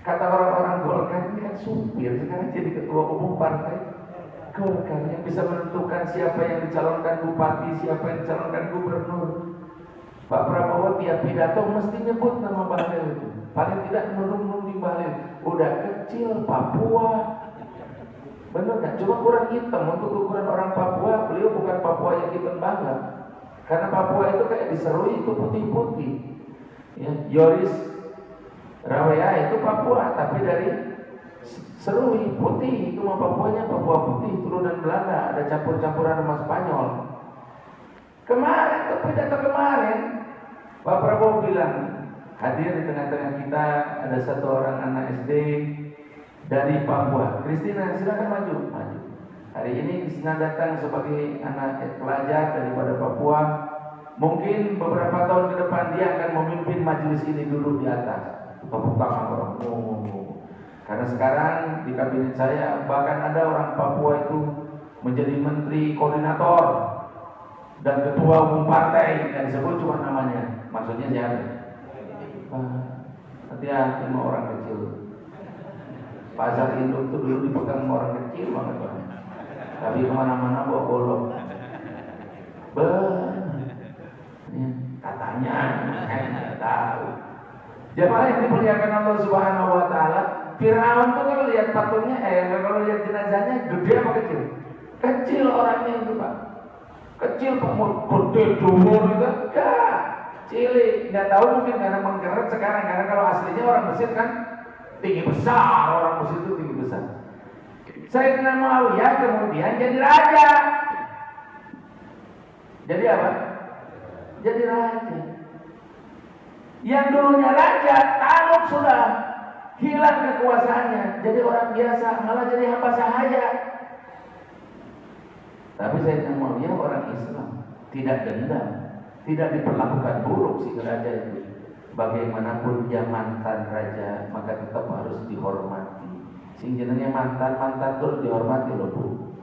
Kata orang-orang Golkar ini kan supir, sekarang jadi ketua umum partai Golkar yang bisa menentukan siapa yang dicalonkan bupati, siapa yang dicalonkan gubernur. Pak Prabowo tiap pidato mesti nyebut nama Bahlil itu. Paling tidak nudung-nudung Bahlil. Udah kecil Papua. Bener gak? Cuma kurang hitam. Untuk ukuran orang Papua, beliau bukan Papua yang hitam banget. Karena Papua itu kayak diserui itu putih-putih. Ya, Yoris Rawea itu Papua, tapi dari Serui putih, itu mah Papuanya Papua putih, turunan Belanda, ada campur-campuran sama Spanyol. Kemarin, pidato kemarin, Pak Prabowo bilang, hadir di tengah-tengah kita ada satu orang anak SD dari Papua. Kristina, silakan maju. Hari ini Kristina datang sebagai anak pelajar daripada Papua. Mungkin beberapa tahun ke depan dia akan memimpin majelis ini duduk di atas. Tepuk tangan orang. Karena sekarang di kabinet saya bahkan ada orang Papua itu menjadi menteri koordinator dan ketua umum partai, yang disebut cuma namanya. Maksudnya siapa? Hati-hati sama orang kecil. Pasar induk itu dulu dipegang sama orang kecil banget Pak. Tapi kemana-mana bawa golok. Katanya, nggak tahu. Jemaah yang dimuliakan Allah Subhanahu Wa Taala, Fir'aun tuh kalau lihat patungnya, kalau lihat jenazahnya gede apa kecil? Kecil orangnya itu Pak. Kecil Pak, gede dumur itu, enggak. Cilik, nggak tahu mungkin karena menggeret sekarang. Karena kalau aslinya orang Mesir kan tinggi besar, orang Mesir itu tinggi besar. Sayyidina Muawiyah kemudian jadi raja. Jadi apa? Jadi raja. Yang dulunya raja, takluk sudah, hilang kekuasaannya, jadi orang biasa, malah jadi hamba sahaya. Tapi Sayyidina Muawiyah orang Islam, tidak dendam, tidak diperlakukan buruk si raja itu. Bagaimanapun dia mantan raja, maka tetap harus dihormati. Sing jenenge mantan terus dihormati loh Bu.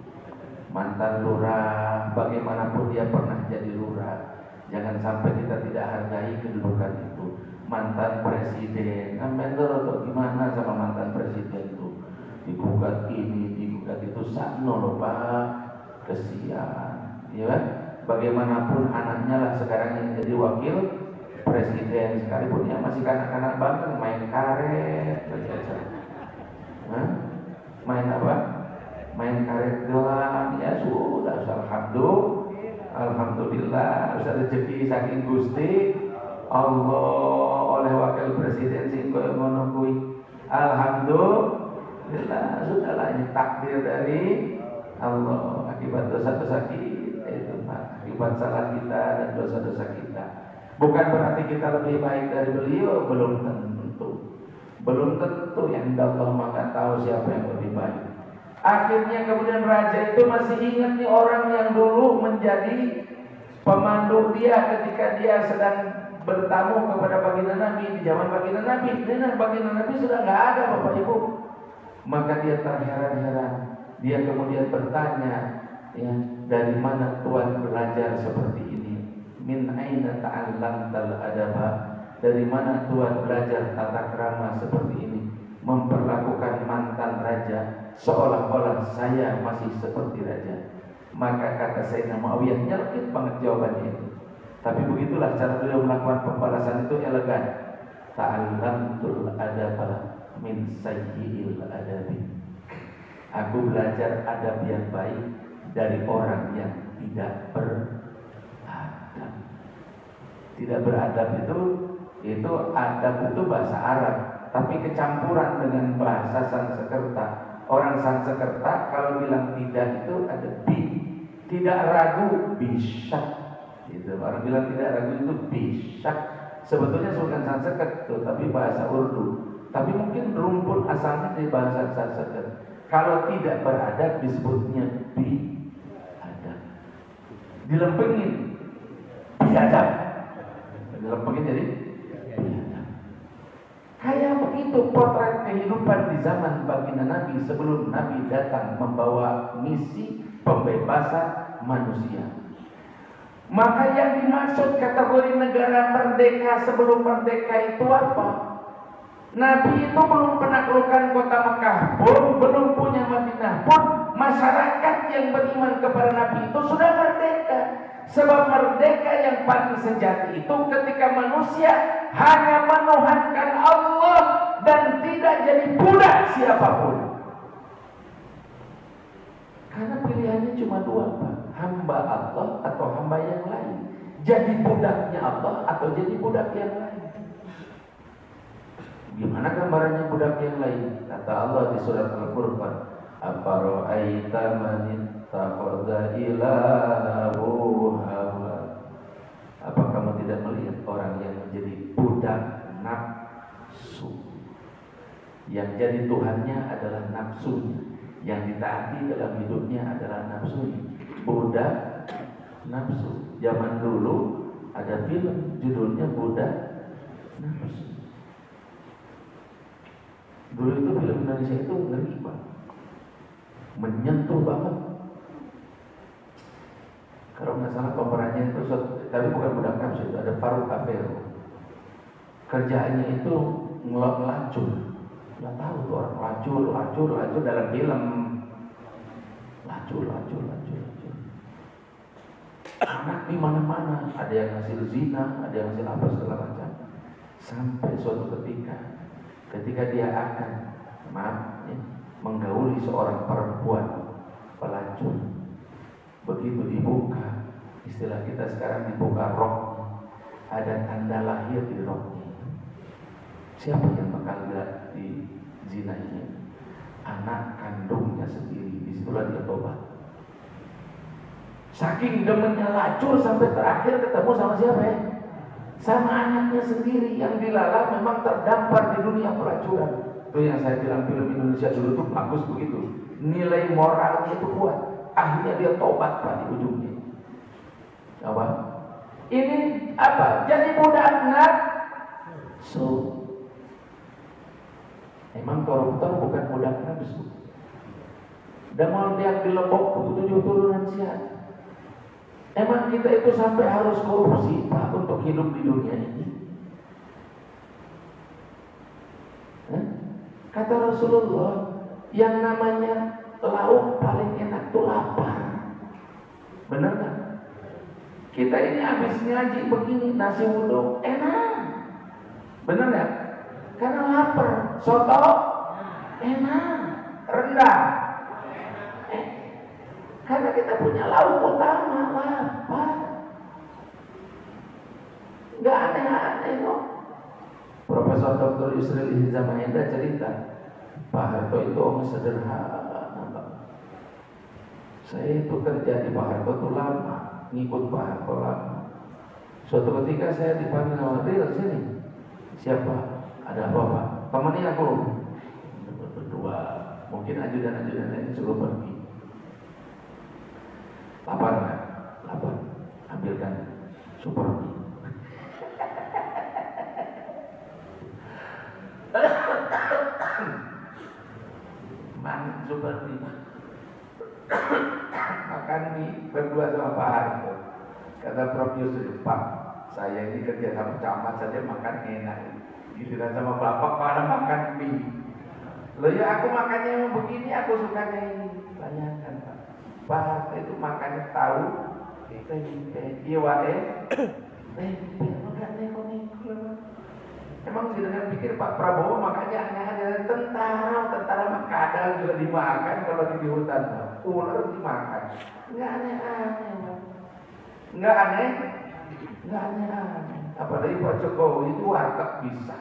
Mantan lurah, bagaimanapun dia pernah jadi lurah. Jangan sampai kita tidak hargai kedudukan itu. Mantan presiden, ngamen atau gimana sama mantan presiden itu? Digugat ini, digugat itu, sakno loh Pak, kesian, ya kan? Bagaimanapun anaknya lah sekarang yang jadi wakil presiden, sekalipun ya masih kanak-kanak banget main karet, main apa? Main karet gelang, ya sudah, alhamdulillah, bisa rezeki saking Gusti Allah oleh wakil presiden sing koyo ngono kuwi. Alhamdulillah, sudahlah ini takdir dari Allah akibat dosa-dosa kita itu Pak, akibat salah kita dan dosa-dosa kita. Bukan berarti kita lebih baik dari beliau, belum tentu. Belum tentu, yang Allah Maha tahu siapa yang lebih baik. Akhirnya kemudian raja itu masih ingat nih orang yang dulu menjadi pemandu dia ketika dia sedang bertamu kepada baginda Nabi di zaman baginda Nabi. Dan baginda Nabi sudah nggak ada Bapak Ibu. Maka dia terheran-heran. Dia kemudian bertanya, ya, dari mana Tuhan belajar seperti ini? Min aina ta'allamtal adaba? Dari mana Tuhan belajar tata krama seperti ini? Memperlakukan mantan raja seolah-olah saya masih seperti raja. Maka kata Sayyidina Muawiyah, nyelkit banget jawabannya itu. Tapi begitulah cara beliau melakukan pembalasan itu elegan. Ta'allamtul adaba min sayyi'il adabi. Aku belajar adab yang baik dari orang yang tidak beradab. Tidak beradab itu adab itu bahasa Arab, tapi kecampuran dengan bahasa Sanskerta. Orang Sanskerta kalau bilang tidak itu ada bi, tidak ragu, bisyak. Gitu. Orang bilang tidak ragu itu bisyak. Sebetulnya bukan Sanskerta itu, tapi bahasa Urdu. Tapi mungkin rumpun asalnya dari bahasa Sanskerta. Kalau tidak beradab disebutnya bi adab. Dilempengin biadab. Dilempengin jadi biadab. Kayak begitu potret kehidupan di zaman baginda Nabi sebelum Nabi datang membawa misi pembebasan manusia. Maka yang dimaksud kategori negara merdeka sebelum merdeka itu apa? Nabi itu belum menaklukkan kota Mekah pun, belum punya Madinah pun, masyarakat yang beriman kepada Nabi itu sudah merdeka. Sebab merdeka yang paling sejati itu ketika manusia hanya menuhankan Allah dan tidak jadi budak siapapun. Karena pilihannya cuma dua Pak, hamba Allah atau hamba yang lain. Jadi budaknya Allah atau jadi budak yang lain. Gimana gambarannya budak yang lain? Kata Allah di surat Al-Furqan, "Afara'aita man ittakhadha ilahahu hawa." Apa kamu tidak melihat orang yang menjadi budak nafsu? Yang jadi Tuhannya adalah nafsunya, yang ditaati dalam hidupnya adalah nafsunya. Budak nafsu. Zaman dulu ada film judulnya Budak Nafsu. Dulu itu film Indonesia itu ngeri Pak, menyentuh banget. Kalau nggak salah pemerannya itu, tapi bukan budak nafsu, itu ada Faruk Afero. Kerjaannya itu ngelacur. Nggak tahu tuh orang lacur dalam film. Lacur. Anak di mana-mana, ada yang hasil zina, ada yang hasil apa segala macam. Sampai suatu ketika dia akan menggauli seorang perempuan pelacur, begitu dibuka, istilah kita sekarang dibuka rok, ada tanda lahir di roknya. Siapa yang bakal di zina ini? Anak kandungnya sendiri. Disitulah dia tobat. Saking demennya lacur sampai terakhir ketemu sama siapa ya? Sama anaknya sendiri yang dilala memang terdampar di dunia pelacuran. Itu yang saya bilang film Indonesia dulu tuh bagus begitu. Nilai moralnya itu kuat. Akhirnya dia tobat Pak di ujungnya. Apa? Ini apa? Jadi budak nafsu. Emang koruptor bukan budak nafsu. Dan mau dia gelembok buku 7 turunan siat. Emang kita itu sampai harus korupsi Pak untuk hidup di dunia ini? Kata Rasulullah, yang namanya lauk paling enak tuh lapar. Bener gak? Kita ini habis ngaji begini, nasi uduk enak. Bener gak? Karena lapar. Soto enak. Rendang karena kita punya lauk utama, lapar. Gak aneh-aneh kok. Profesor Dr. Yusril Ihza Mahendra cerita, Pak Harto itu orang sederhana. Saya itu kerja di Pak Harto itu lama, ngikut Pak Harto lama. Suatu ketika saya dipanggil sama Ril, sini. Siapa? Ada apa Pak? Temani aku. Berdua. Mungkin ajudan-ajudan ini suruh pergi. Lapar nggak? Lapar. Ambilkan super mie. Man super mie. Makan mie berdua sama Pak Harto. Kata Prof Yusril, Pak, saya ini kerja sama camat saja makan enak. Giliran sama bapak pada makan mie. Loh ya aku makannya emang begini, aku sukanya ini. Tanyakan Pak. Pak Harto itu makannya tahu, tempe, iwae, tempe, enggak neko-neko. Emang sih dengan pikir Pak Prabowo makannya hanya tentara makadal juga dimakan kalau di hutan, ular dimakan. Enggak aneh-aneh. Enggak aneh-aneh. Apalagi Pak Jokowi itu warteg bisa.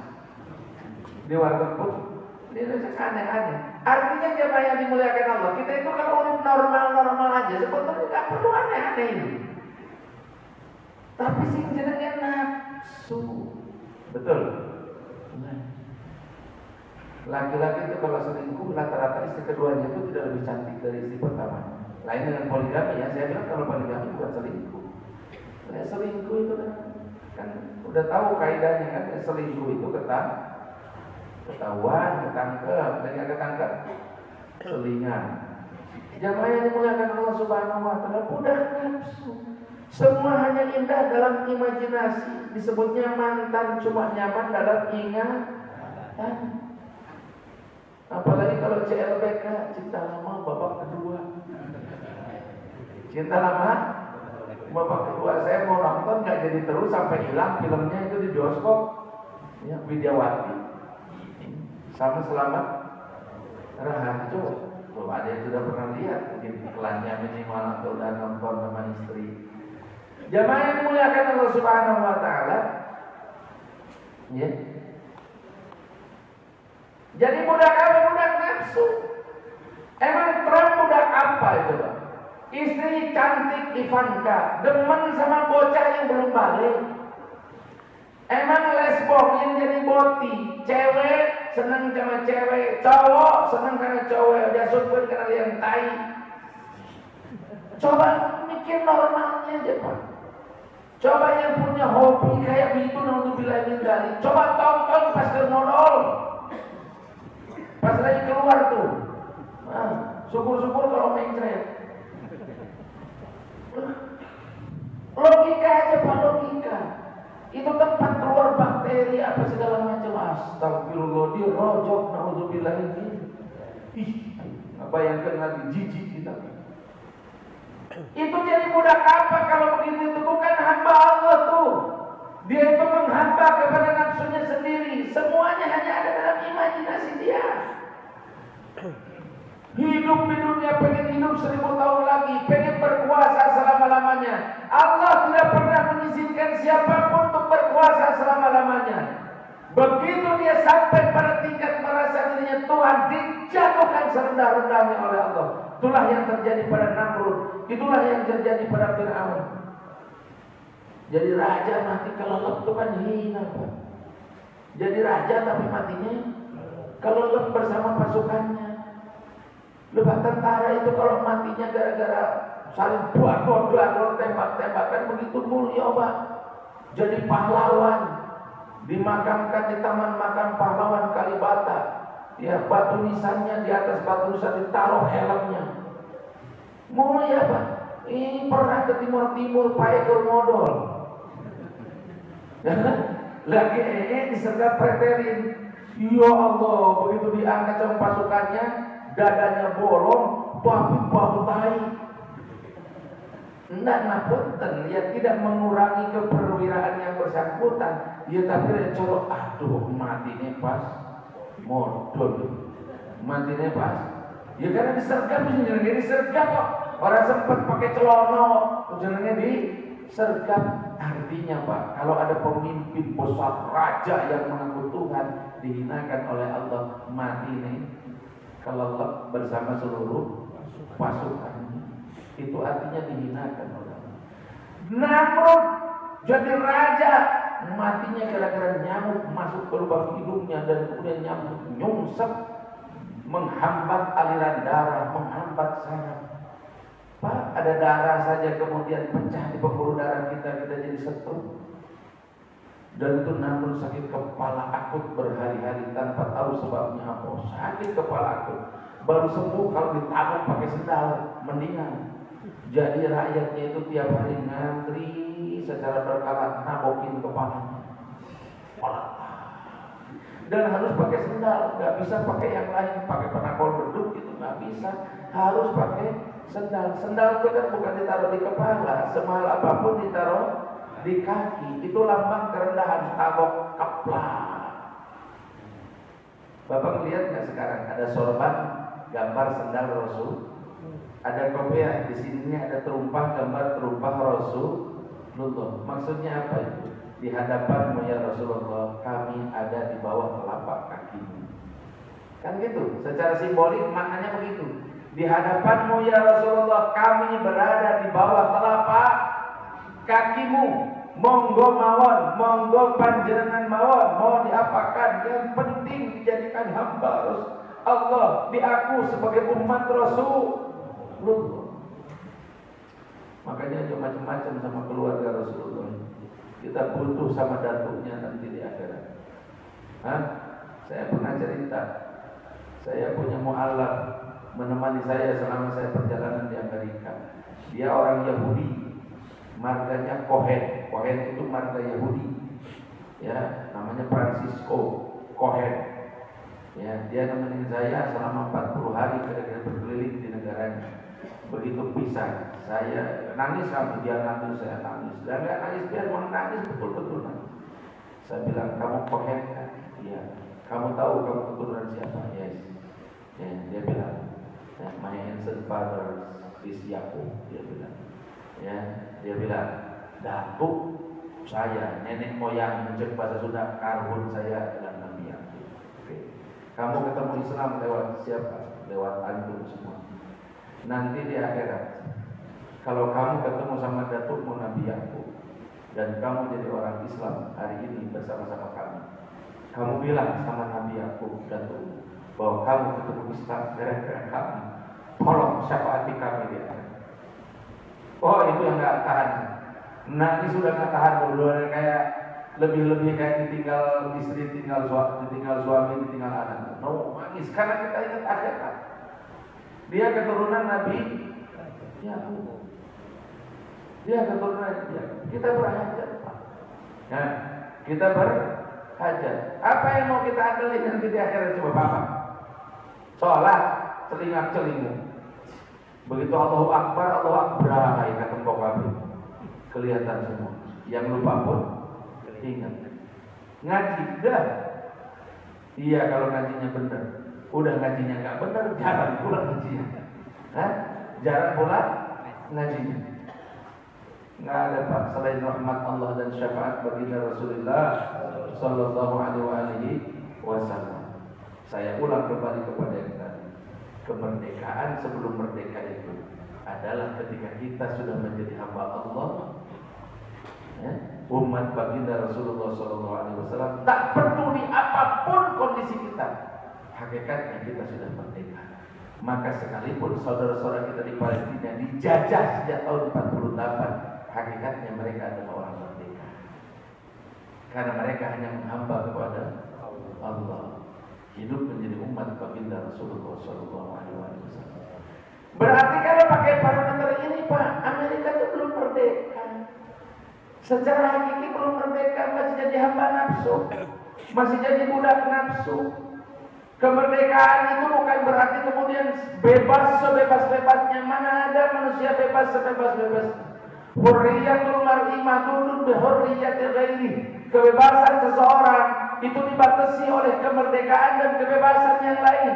Di warteg pun dia aneh-aneh. Artinya jemaah yang dimuliakan Allah, kita itu kalau urut normal-normal aja sebetulnya nggak perlu aneh-aneh ini. Tapi sing jenenge nafsu. Betul. Laki-laki itu kalau selingkuh rata-rata istri keduanya itu tidak lebih cantik dari istri pertama. Lain dengan poligami ya, saya bilang kalau poligami bukan selingkuh. Nah, selingkuh itu kan udah tahu kaidahnya kan, selingkuh itu ketahuan, ketangkep, dengan ketangkep selingan. Jamaah yang dimuliakan Allah Subhanahu wa taala, budak nafsu. Semua hanya indah dalam imajinasi, disebutnya mantan, cuma nyaman dalam ingatan. Apalagi kalau CLBK, cinta lama babak kedua. Cinta lama babak kedua, saya mau nonton nggak jadi terus sampai hilang filmnya itu di bioskop. Ya, Widyawati sama Selamat Raharjo. Tuh ada yang sudah pernah lihat mungkin iklannya minimal atau udah nonton sama istri. Jamaah yang dimuliakan Allah Subhanahu wa taala. Ya. Jadi budak apa? Budak nafsu. Emang Trump budak apa itu, Pak? Istri cantik Ivanka, demen sama bocah yang belum balik. Emang lesbok yang jadi boti, cewek seneng sama cewek, cowok seneng karena cowok, dia subur karena yang tai. Coba mikir normalnya aja, Pak. Coba yang punya hobi kayak begitu untuk bilangin dari, coba tonton pas bermodal, pas lagi keluar tuh. Nah, syukur-syukur kalau mencret. Logika aja Pak, logika. Itu tempat keluar bakteri apa segala macam. Astagfirullah, dirojok, naudzubillah ini. Ih, bayangkan lagi jijik kita. Itu jadi budak apa kalau begitu? Itu bukan hamba Allah tuh. Dia itu menghamba kepada nafsunya sendiri. Semuanya hanya ada dalam imajinasi dia. Hidup di dunia pengen hidup 1000 tahun lagi, pengen berkuasa selama-lamanya. Allah tidak pernah mengizinkan siapapun untuk berkuasa selama-lamanya. Begitu dia sampai pada tingkat merasa dirinya Tuhan, dijatuhkan serendah-rendahnya oleh Allah. Itulah yang terjadi pada Namrud. Itulah yang terjadi pada Fir'aun. Jadi raja mati kelelep itu kan hina, Pak. Jadi raja tapi matinya kelelep bersama pasukannya. Lebah tentara itu kalau matinya gara-gara saling buat tembak-tembakan begitu mulia, Pak. Jadi pahlawan, dimakamkan di taman makam pahlawan Kalibata. Ya, batu nisannya, di atas batu nisan ditaruh helmnya. Mulai apa? Ini pernah ke timur-timur, Pak Ekor modal. Lagi disergap pretelin. Ya Allah, begitu diangkat sama pasukannya, dadanya bolong, tapi bau tai. Enggak napunten, ya tidak mengurangi keperwiraan yang bersangkutan. Ya tapi dia colok, aduh mati nih pas, modal, mati nih pas. Ya karena disergap, jenengnya disergap kok. Orang sempat pakai celana, jenengnya disergap. Artinya Pak, kalau ada pemimpin besar raja yang mengaku Tuhan dihinakan oleh Allah, mati nih kelelep bersama seluruh pasukan. Itu artinya dihinakan oleh Allah. Namrud jadi raja, matinya gara-gara nyamuk masuk ke lubang hidungnya dan kemudian nyamuk nyungsep menghambat aliran darah, menghambat saraf. Pak, ada darah saja kemudian pecah di pembuluh darah kita jadi setrum. Dan itu Namrud sakit kepala akut berhari-hari tanpa tahu sebabnya apa. Sakit kepala akut, baru sembuh kalau ditabuk pakai sendal, mendingan. Jadi rakyatnya itu tiap hari ngantri secara berkala nabokin kepalanya. Dan harus pakai sendal, nggak bisa pakai yang lain, pakai penakol berduk itu nggak bisa, harus pakai sendal. Sendal itu kan bukan ditaruh di kepala, semahal apapun ditaruh di kaki. Itu lambang kerendahan, tabok keplak. Bapak melihat nggak sekarang ada sorban gambar sendal Rasul, ada kopiah di sini ada terumpah gambar terumpah Rasulullah. Maksudnya apa itu? Di hadapanmu ya Rasulullah, kami ada di bawah telapak kakimu. Kan gitu, secara simbolik maknanya begitu. Di hadapanmu ya Rasulullah, kami berada di bawah telapak kakimu. Monggo mawon, monggo panjenengan mawon, mau diapakan, yang penting dijadikan hamba Allah, diaku sebagai umat Rasulullah. Makanya macam-macam sama keluarga Rasulullah. Kita butuh sama datuknya nanti di akhirat. Saya pernah cerita, saya punya mu'alaf menemani saya selama saya perjalanan di Amerika. Dia orang Yahudi, marganya Cohen. Cohen itu marga Yahudi. Ya, namanya Francisco Cohen. Ya, dia nemenin saya selama 40 hari kira-kira berkeliling di negaranya. Begitu pisah, saya nangis sampai dia nangis, saya nangis. Dan nggak nangis, dia mau nangis betul-betul nangis. Saya bilang, kamu Cohen kan? Iya. Kamu tahu kamu keturunan siapa? Yes. Ya, dia bilang, my ancient father is Yakub. Dia bilang, ya, dia bilang, datuk saya, nenek moyang mencek bahasa Sunda, karbon saya adalah Nabi Yakub. Oke. Kamu ketemu Islam lewat siapa? Lewat antum semua. Nanti di akhirat, kalau kamu ketemu sama datukmu Nabi Yakub dan kamu jadi orang Islam hari ini bersama-sama kami, kamu bilang sama Nabi Yakub datukmu bahwa kamu ketemu Islam gara-gara kami, tolong syafaati kami di akhirat. Oh, itu yang nggak tahan. Nanti sudah nggak tahan dulu, kayak lebih-lebih kayak ditinggal istri, ditinggal suami, ditinggal anak. No, nangis karena kita ingat akhirat. Dia keturunan Nabi Yakub. Dia keturunan Yakub. Kita berhajat, Pak. Ya, kita berhajat. Apa yang mau kita ambil nanti di akhirat coba Bapak? Sholat, celingak-celinguk. Begitu Allahu Akbar, hai kata Mbok Wabi. Kelihatan semua. Yang lupa pun ingat. Ngaji dah. Iya kalau ngajinya benar. Udah ngajinya nggak benar, jarang pula ngajinya. Jarang pula ngajinya. Nggak ada Pak selain rahmat Allah dan syafaat baginda Rasulullah Sallallahu Alaihi Wasallam. Saya ulang kembali kepada yang tadi. Kemerdekaan sebelum merdeka itu adalah ketika kita sudah menjadi hamba Allah, ya, umat baginda Rasulullah Sallallahu Alaihi Wasallam. Tak peduli apapun kondisi kita. Hakikatnya kita sudah merdeka. Maka sekalipun saudara-saudara kita di Palestina dijajah sejak tahun 48, hakikatnya mereka adalah orang merdeka. Karena mereka hanya menghamba kepada Allah. hidup menjadi umat baginda Rasulullah SAW. Berarti kalau pakai parameter ini Pak, Amerika itu belum merdeka. Secara hakiki belum merdeka, masih jadi hamba nafsu, masih jadi budak nafsu. Kemerdekaan itu bukan berarti kemudian bebas sebebas-bebasnya. Mana ada manusia bebas sebebas-bebasnya. Hurriyatul mar'i mahdudun bi hurriyati ghairi. Kebebasan seseorang itu dibatasi oleh kemerdekaan dan kebebasan yang lain.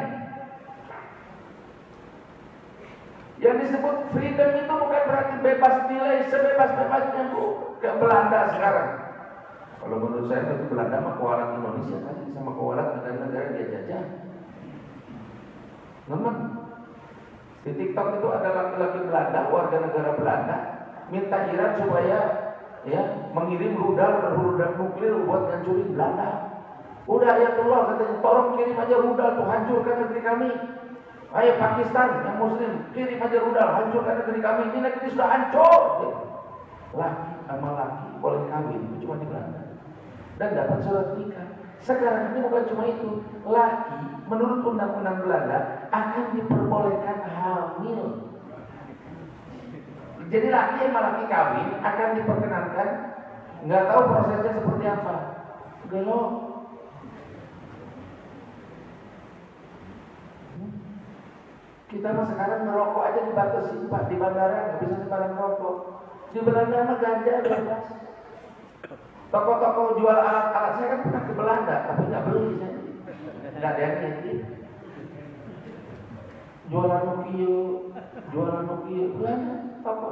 Yang disebut freedom itu bukan berarti bebas nilai sebebas-bebasnya Bu. Ke Belanda sekarang. Kalau menurut saya itu Belanda mah kualat Indonesia kali sama kualat negara-negara dia jajah. Teman, di TikTok itu ada laki-laki Belanda, warga negara Belanda, minta Iran supaya mengirim rudal nuklir buat ngancurin Belanda. Udah ayatullah katanya, tolong kirim aja rudal tuh hancurkan negeri kami. Ayo Pakistan yang Muslim kirim aja rudal hancurkan negeri kami. Ini negeri sudah hancur. Laki sama laki boleh kawin itu cuma di Belanda dan dapat surat nikah. Sekarang ini bukan cuma itu, laki menurut undang-undang Belanda akan diperbolehkan hamil. Jadi laki sama laki kawin akan diperkenankan, nggak tahu prosesnya seperti apa. Gelok. Kita mah sekarang merokok aja dibatasi Pak di bandara, nggak bisa sembarang merokok. Di Belanda mah ganja bebas. Toko-toko jual alat-alat, saya kan pernah ke Belanda, tapi nggak beli saya. Nggak ada yang ngerti. Jualan Nokia, Belanda, toko.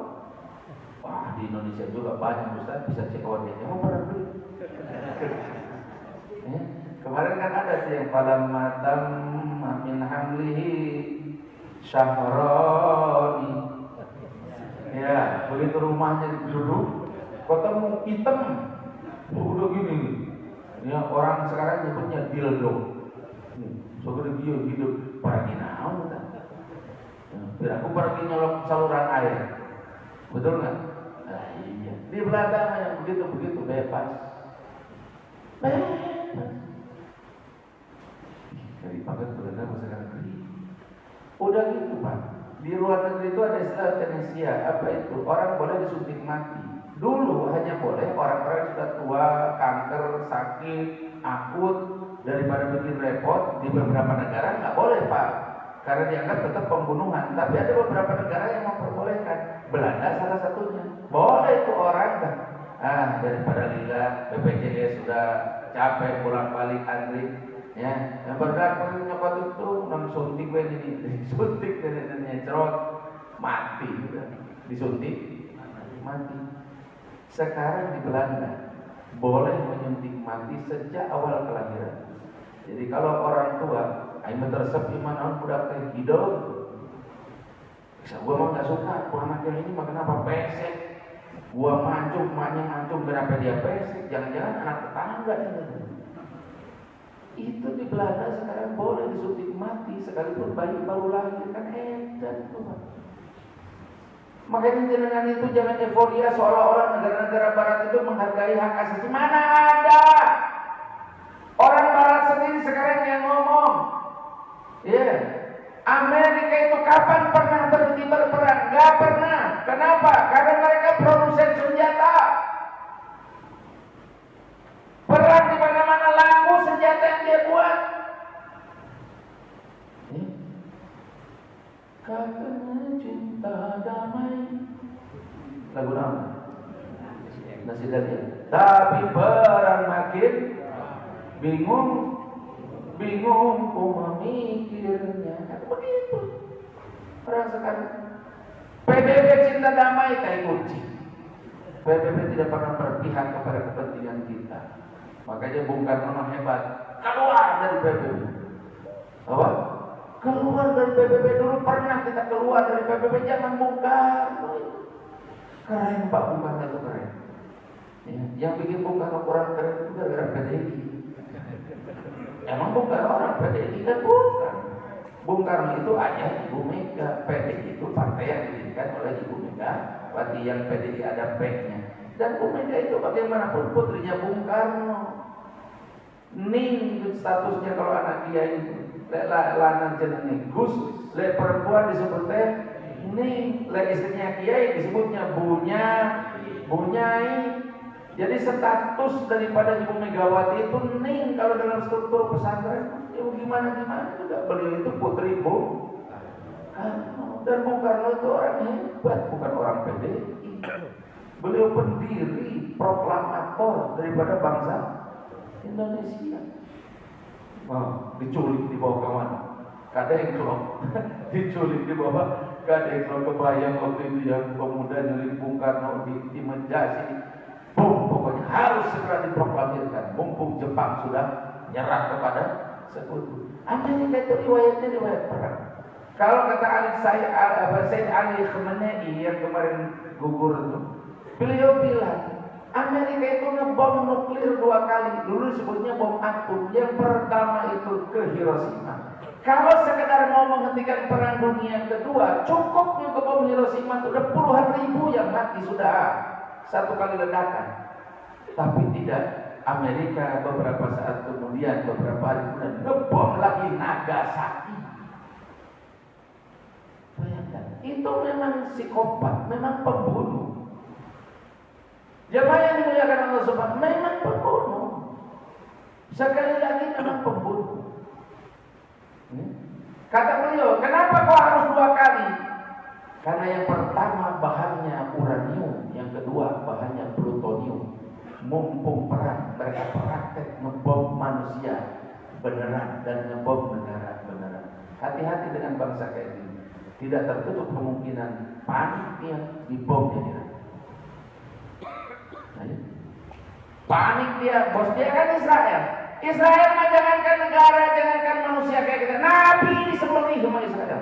Wah di Indonesia juga banyak Ustaz, bisa cek ordernya, mau pernah beli. Kemarin kan ada sih yang pada matam min hamlihi syahroni. Ya, begitu rumahnya duduk, ketemu hitam, udah gini. Ya, orang sekarang nyebutnya dildo. Soalnya dia hidup pergi naon kan? Biar aku pergi nyolok saluran air, betul nggak? Nah, iya. Di Belanda yang begitu bebas. Dari paket Belanda masyarakat negeri. Udah gitu Pak. Di luar negeri itu ada istilah euthanasia. Apa itu? Orang boleh disuntik mati. Dulu hanya boleh orang-orang sudah tua, kanker, sakit, akut, daripada bikin repot. Di beberapa negara nggak boleh Pak, karena dianggap tetap pembunuhan. Tapi ada beberapa negara yang memperbolehkan. Belanda salah satunya. Boleh itu orang kan. Daripada lihat BPJS sudah capek bolak-balik antri. Ya, yang berdak nyokot itu suntik disuntik dan nyerot mati gitu. Disuntik mati. Sekarang di Belanda boleh menyuntik mati sejak awal kelahiran. Jadi kalau orang tua aing tersep iman budak teh hidup. Gua mah enggak suka, anak yang ini mah kenapa pesek? Gua mancung, emaknya mancung, kenapa dia pesek? Jangan-jangan anak tetangga ini. Itu di Belanda sekarang boleh disuntik mati sekalipun bayi baru lahir, kan edan tuh Pak. Makanya dengan itu jangan euforia seolah-olah negara-negara barat itu menghargai hak asasi. Mana ada? Orang barat sendiri sekarang yang ngomong. Iya. Amerika itu kapan pernah berhenti berperang? Gak pernah. Kenapa? Karena mereka produsen senjata. Perang di mana-mana laku senjata yang dia buat. Katanya cinta damai. Lagu nama Nasi Daniel. Tapi perang makin bingung ku memikirnya. Begitu. Perang sekarang. PBB cinta damai kayak kunci. PBB tidak pernah berpihak kepada kepentingan kita. Makanya Bung Karno hebat. Keluar dari PBB. Apa? Keluar dari PBB dulu pernah kita keluar dari PBB zaman Bung Karno. Keren Pak Bung Karno itu keren. Ya, yang bikin Bung Karno kurang keren itu gara-gara PDI. Emang Bung Karno orang PDI kan bukan. Bung Karno itu ayah Ibu Mega. PDI itu partai yang didirikan oleh Ibu Mega. Berarti yang PDI ada P-nya. Dan Bu Mega itu bagaimanapun putrinya Bung Karno. Ning statusnya kalau anak kiai itu lanang jenenge Gus, le perempuan disebutnya ning, le istrinya kiai disebutnya bunyai. Jadi status daripada Ibu Megawati itu ning kalau dalam struktur pesantren. Ya gimana juga beliau itu putri Bung Karno, dan Bung Karno itu orang hebat, bukan orang PDI. Beliau pendiri, proklamator daripada bangsa Indonesia. Wah, diculik di bawah kawan. Kadang kalau diculik di bawah, kadang kalau kebayang waktu itu yang pemuda nyulik Bung Karno di Menjasi, pokoknya harus segera diproklamirkan. Mumpung Jepang sudah nyerah kepada sekutu. Amerika itu riwayatnya riwayat perang. Kalau kata Said Ali Khamenei yang kemarin gugur itu, beliau bilang Amerika itu ngebom nuklir 2 kali. Dulu sebutnya bom atom. Yang pertama itu ke Hiroshima. Kalau sekedar mau menghentikan perang dunia yang kedua, cukup ngebom Hiroshima itu udah puluhan ribu yang mati sudah satu kali ledakan. Tapi tidak, Amerika beberapa saat kemudian, beberapa hari kemudian ngebom lagi Nagasaki. Bayangkan, itu memang psikopat, memang pembunuh. Jemaah yang dimuliakan Allah Subhanahu, memang pembunuh. Sekali lagi memang pembunuh. Kata beliau, kenapa kau harus 2 kali? Karena yang pertama bahannya uranium, yang kedua bahannya plutonium. Mumpung perang, mereka praktek ngebom manusia beneran dan ngebom negara beneran. Hati-hati dengan bangsa kayak gini. Tidak tertutup kemungkinan paniknya dibomnya dia. Panik dia, bos dia kan Israel. Israel mah jangankan negara, jangankan manusia kayak kita. Nabi disembelih sama Israel.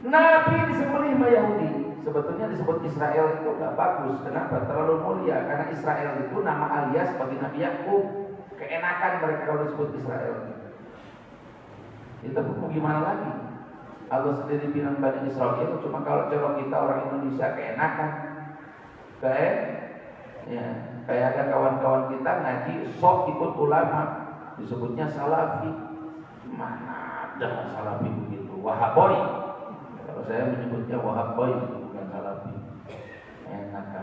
Nabi disembelih sama Yahudi. Sebetulnya disebut Israel itu gak bagus. Kenapa? Terlalu mulia. Karena Israel itu nama alias bagi Nabi Yakub. Keenakan mereka kalau disebut Israel. Itu mau gimana lagi? Allah sendiri bilang Bani Israel. Cuma kalau colok kita orang Indonesia keenakan. Kayak ada kawan-kawan kita ngaji sok ikut ulama, disebutnya salafi. Mana ada salafi begitu? Wahaboy. Kalau saya menyebutnya wahaboy, bukan salafi. Enak.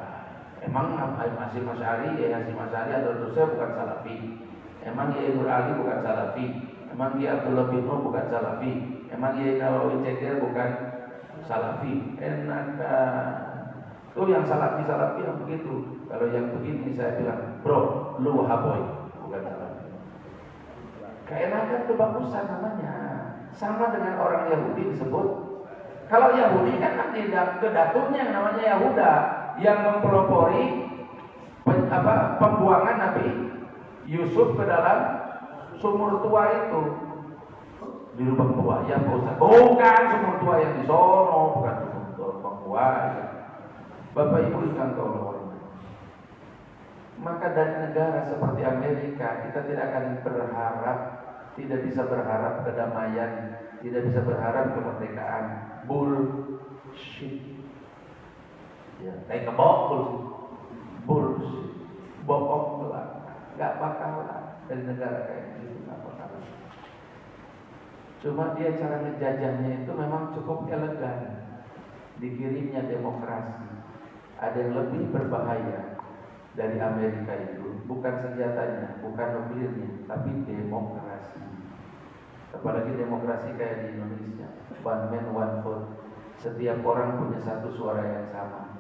Emang Hasyim Asy'ari, Hasyim Asy'ari atau saya bukan salafi. Emang Kiai Nur Ali bukan salafi. Emang Kiai Abdullah bin Nur bukan salafi. Emang Kiai Nawawi Cekil bukan salafi. Enak. Tuh yang salafi yang begitu. Kalau yang begini saya bilang, bro, lu wahaboy, bukan salafi. Keenakan kebagusan namanya. Sama dengan orang Yahudi disebut. Kalau Yahudi kan nanti kedatunya yang namanya Yahuda yang mempelopori pembuangan Nabi Yusuf ke dalam sumur tua itu. Di lubang buaya, bukan sumur tua yang di sono, bukan sumur buaya. Bapak Ibu ikan tolong. Maka dari negara seperti Amerika kita tidak akan berharap, tidak bisa berharap kedamaian, tidak bisa berharap kemerdekaan. Bullshit. Ya, kayak bullshit. Bohong belaka. Gak bakalan dari negara kayak gitu, gak bakalan. Cuma dia cara ngejajahnya itu memang cukup elegan. Dikirimnya demokrasi. Ada yang lebih berbahaya dari Amerika itu, bukan senjatanya, bukan nuklirnya, tapi demokrasi. Apalagi demokrasi kayak di Indonesia, one man one vote. Setiap orang punya satu suara yang sama.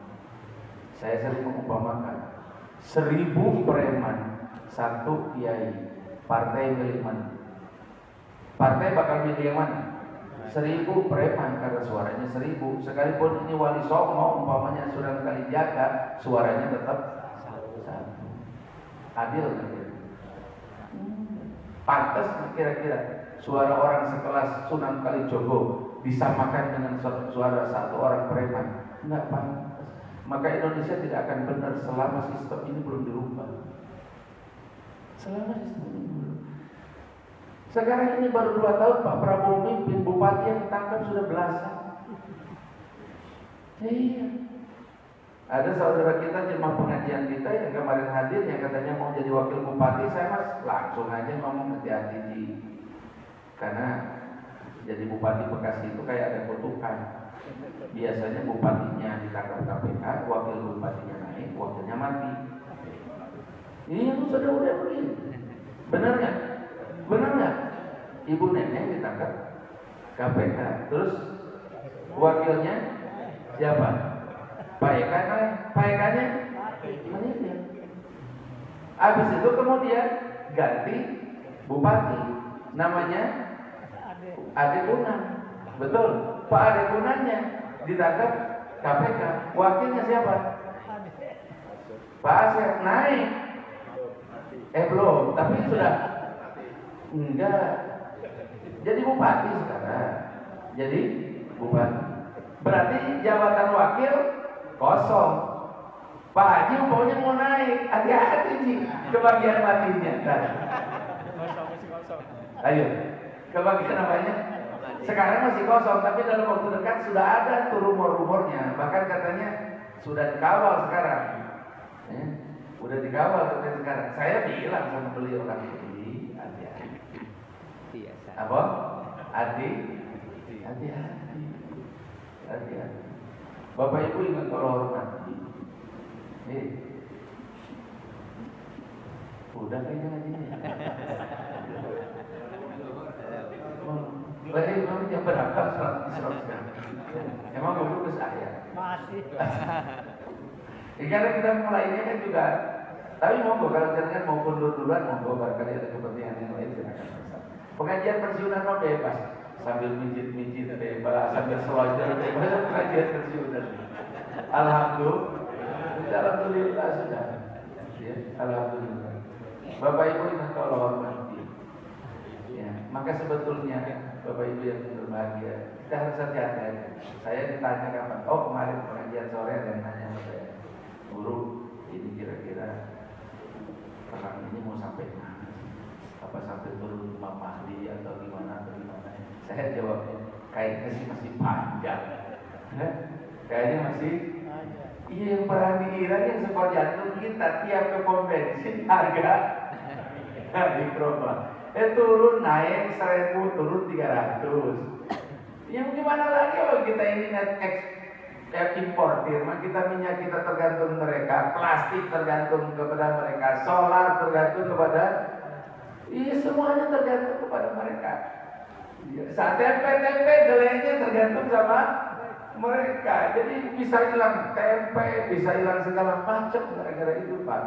Saya sering mengumpamakan 1000 preman, 1 kiai, partai milih mana? Partai bakal milih yang mana? 1000 preman karena suaranya 1000. Sekalipun ini Wali Songo umpamanya Sunan Kalijaga, suaranya tetap satu. Adil kira-kira. Pantas kira-kira suara orang sekelas Sunan Kalijogo disamakan dengan suara 1 orang preman? Enggak pantas. Maka Indonesia tidak akan benar selama sistem ini belum dirubah. Selama sistem ini belum. Sekarang ini baru 2 tahun Pak Prabowo mimpin, bupati yang ditangkap sudah belasan. Iya. Ada saudara kita jemaah pengajian kita yang kemarin hadir yang katanya mau jadi wakil bupati, saya mas langsung aja ngomong hati-hati Ji. Karena jadi bupati Bekasi itu kayak ada kutukan. Biasanya bupatinya ditangkap KPK, wakil bupatinya naik, wakilnya mati. Ini yang sudah begini. Benar nggak? Benar nggak? Ibu nenek ditangkap KPK, terus wakilnya siapa? Pak Eka naik, Pak Eka-nya meninggal. Habis itu kemudian ganti bupati, namanya Ade Kunan. Betul, Pak Ade Kunannya ditangkap KPK, wakilnya siapa? Pak Asep naik. Belum, tapi sudah enggak. Jadi bupati sekarang. Jadi bupati. Berarti jabatan wakil kosong. Pak Haji umpamanya mau naik, hati-hati Ji, kebagian matinya. Ayo, kebagian apanya? Sekarang masih kosong, tapi dalam waktu dekat sudah ada tuh rumor-rumornya. Bahkan katanya sudah dikawal sekarang. Ya, udah dikawal katanya sekarang. Saya bilang sama beliau orang ini, hati-hati. Apa? Hati-hati. Hati-hati. Bapak Ibu ingat kalau hormati. Udah kayaknya ngajinya. Bapak Ibu jam berapa sholat sekarang? Emang belum ke saya? Masih. Karena kita mulainya kan juga. Tapi monggo kalau jangan mau mundur duluan, monggo barangkali ada kepentingan yang lain silakan. Pengajian pensiunan mau bebas, sambil mijit-mijit bebas, sambil selonjor bebas, pengajian pensiunan. Alhamdulillah sudah. Ya, alhamdulillah. Bapak Ibu yang kalau hormati. Ya, maka sebetulnya Bapak Ibu yang berbahagia, kita harus hati-hati. Saya ditanya kapan? Oh kemarin pengajian sore ada yang nanya sama saya, guru, ini kira-kira perang ini mau sampai mana? Apa sampai turun Imam Mahdi atau gimana? Saya jawabnya, kayaknya sih masih panjang. Kayaknya masih. Iya, yang perang di Iran yang support jantung kita tiap ke pom bensin harga dikroma. Turun naik 1000, turun 300. Ya gimana lagi kalau kita ini net importir, kita minyak kita tergantung mereka, plastik tergantung kepada mereka, solar tergantung kepada, iya semuanya tergantung kepada mereka. Saat tempe delenya tergantung sama mereka. Jadi bisa hilang tempe, bisa hilang segala macam gara-gara itu Pak.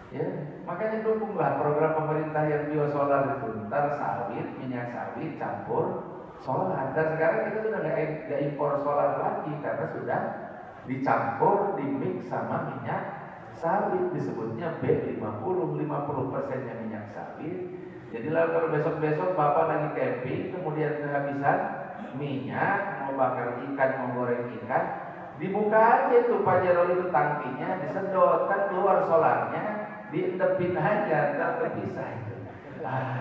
Ya, makanya dukunglah program pemerintah yang biosolar itu. Ntar sawit, minyak sawit campur solar. Dan sekarang kita sudah nggak impor solar lagi karena sudah dicampur, dimix sama minyak sawit. Disebutnya B50, 50%-nya minyak sawit. Jadi lalu kalau besok-besok Bapak lagi camping, kemudian kehabisan minyak, mau bakar ikan, mau goreng ikan, dibuka aja itu Pajero itu tangkinya, disedot, kan keluar solarnya, diendepin aja, ntar terpisah itu.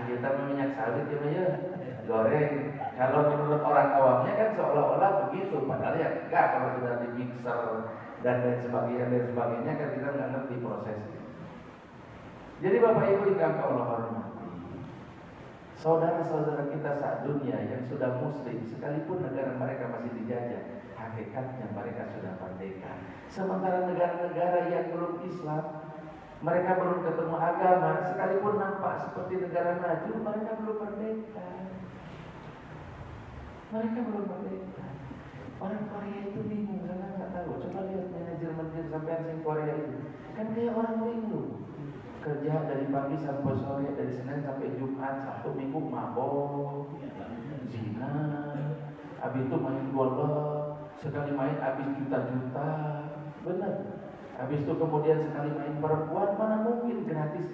Kita minyak sawit ya goreng. Kalau menurut orang awamnya kan seolah-olah begitu, padahal ya enggak. Kalau sudah di mixer dan lain sebagainya kan kita nggak ngerti prosesnya. Jadi Bapak Ibu yang Allah hormati, saudara-saudara kita saat dunia yang sudah muslim, sekalipun negara mereka masih dijajah, hakikatnya mereka sudah merdeka. Sementara negara-negara yang belum Islam, mereka belum ketemu agama, sekalipun nampak seperti negara maju, mereka belum merdeka. Mereka belum merdeka. Orang Korea itu bingung karena nggak tahu. Coba lihat manajer sampai asing Korea itu, kan kayak orang linglung. Kerja dari pagi sampai sore, dari Senin sampai Jumat, Sabtu Minggu mabok, zina, habis itu main bola, sekali main habis juta-juta, benar. Habis itu kemudian sekali main perempuan, mana mungkin gratis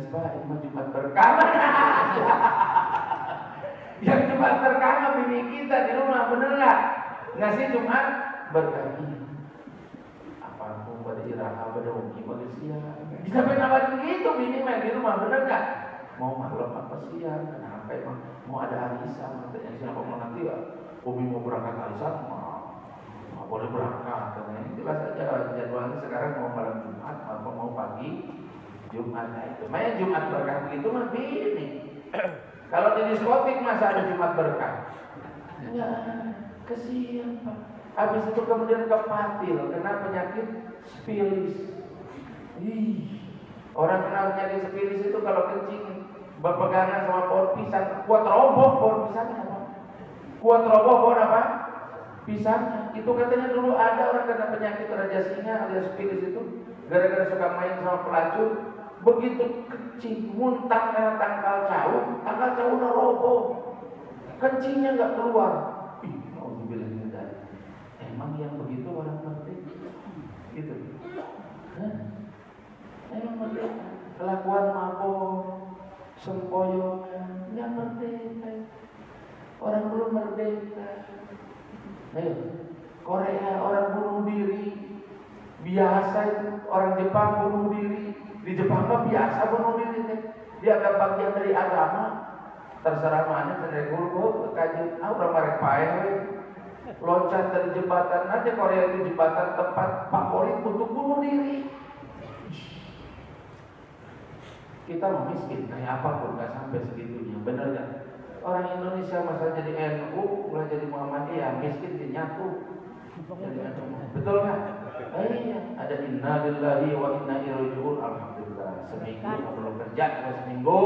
Pak, ini Jumat berkah. Yang Jumat berkah bini kita di rumah, bener nggak? Ngasih Jumat berkah. Apapun pada iraha, pada ungki, pada siang. Bisa penawarin begitu bini main di rumah, bener nggak? Mau malam apa siang? Kenapa emang mau ada arisan? Katanya siapa mau nanti ya? Umi mau berangkat arisan? nggak boleh berangkat. Karena ini jelas aja jadwalnya sekarang mau malam Jumat atau mau pagi Jumat. Nah itu, makanya Jumat berkah begitu mah ini. Kalau di diskotik masa ada Jumat berkah? Enggak, kesian Pak. Habis itu kemudian kepatil, kena penyakit spilis. Orang kena penyakit spilis itu kalau kencing berpegangan sama pohon pisang, kuat roboh pohon pisangnya Pak. Kuat roboh pohon apa? Pisangnya. Itu katanya dulu ada orang kena penyakit raja singa alias spilis itu gara-gara suka main sama pelacur. Begitu kencing muntah karena tangkal caunya roboh, kencingnya nggak keluar. Mau dibilang tidak, emang yang begitu orang merdeka, gitu. Emang merdeka, kelakuan mabok, sempoyongan, nggak merdeka. Orang belum merdeka. Ayo, Korea orang bunuh diri, biasa itu. Orang Jepang bunuh diri. Di Jepang mah biasa bunuh diri nih. Dia agak bagian dari agama. Terserah mana dari guru kajian. Orang mereka paeh loncat dari jembatan. Nanti Korea itu jembatan tempat favorit untuk bunuh diri. Kita mau miskin kayak apapun nggak sampai segitunya, bener nggak? Orang Indonesia masa jadi NU, mulai jadi Muhammadiyah, miskin dinyatu. Betul nggak? Iya, ada inna lillahi wa inna ilaihi raji'un. Alhamdulillah, seminggu belum kerja, seminggu.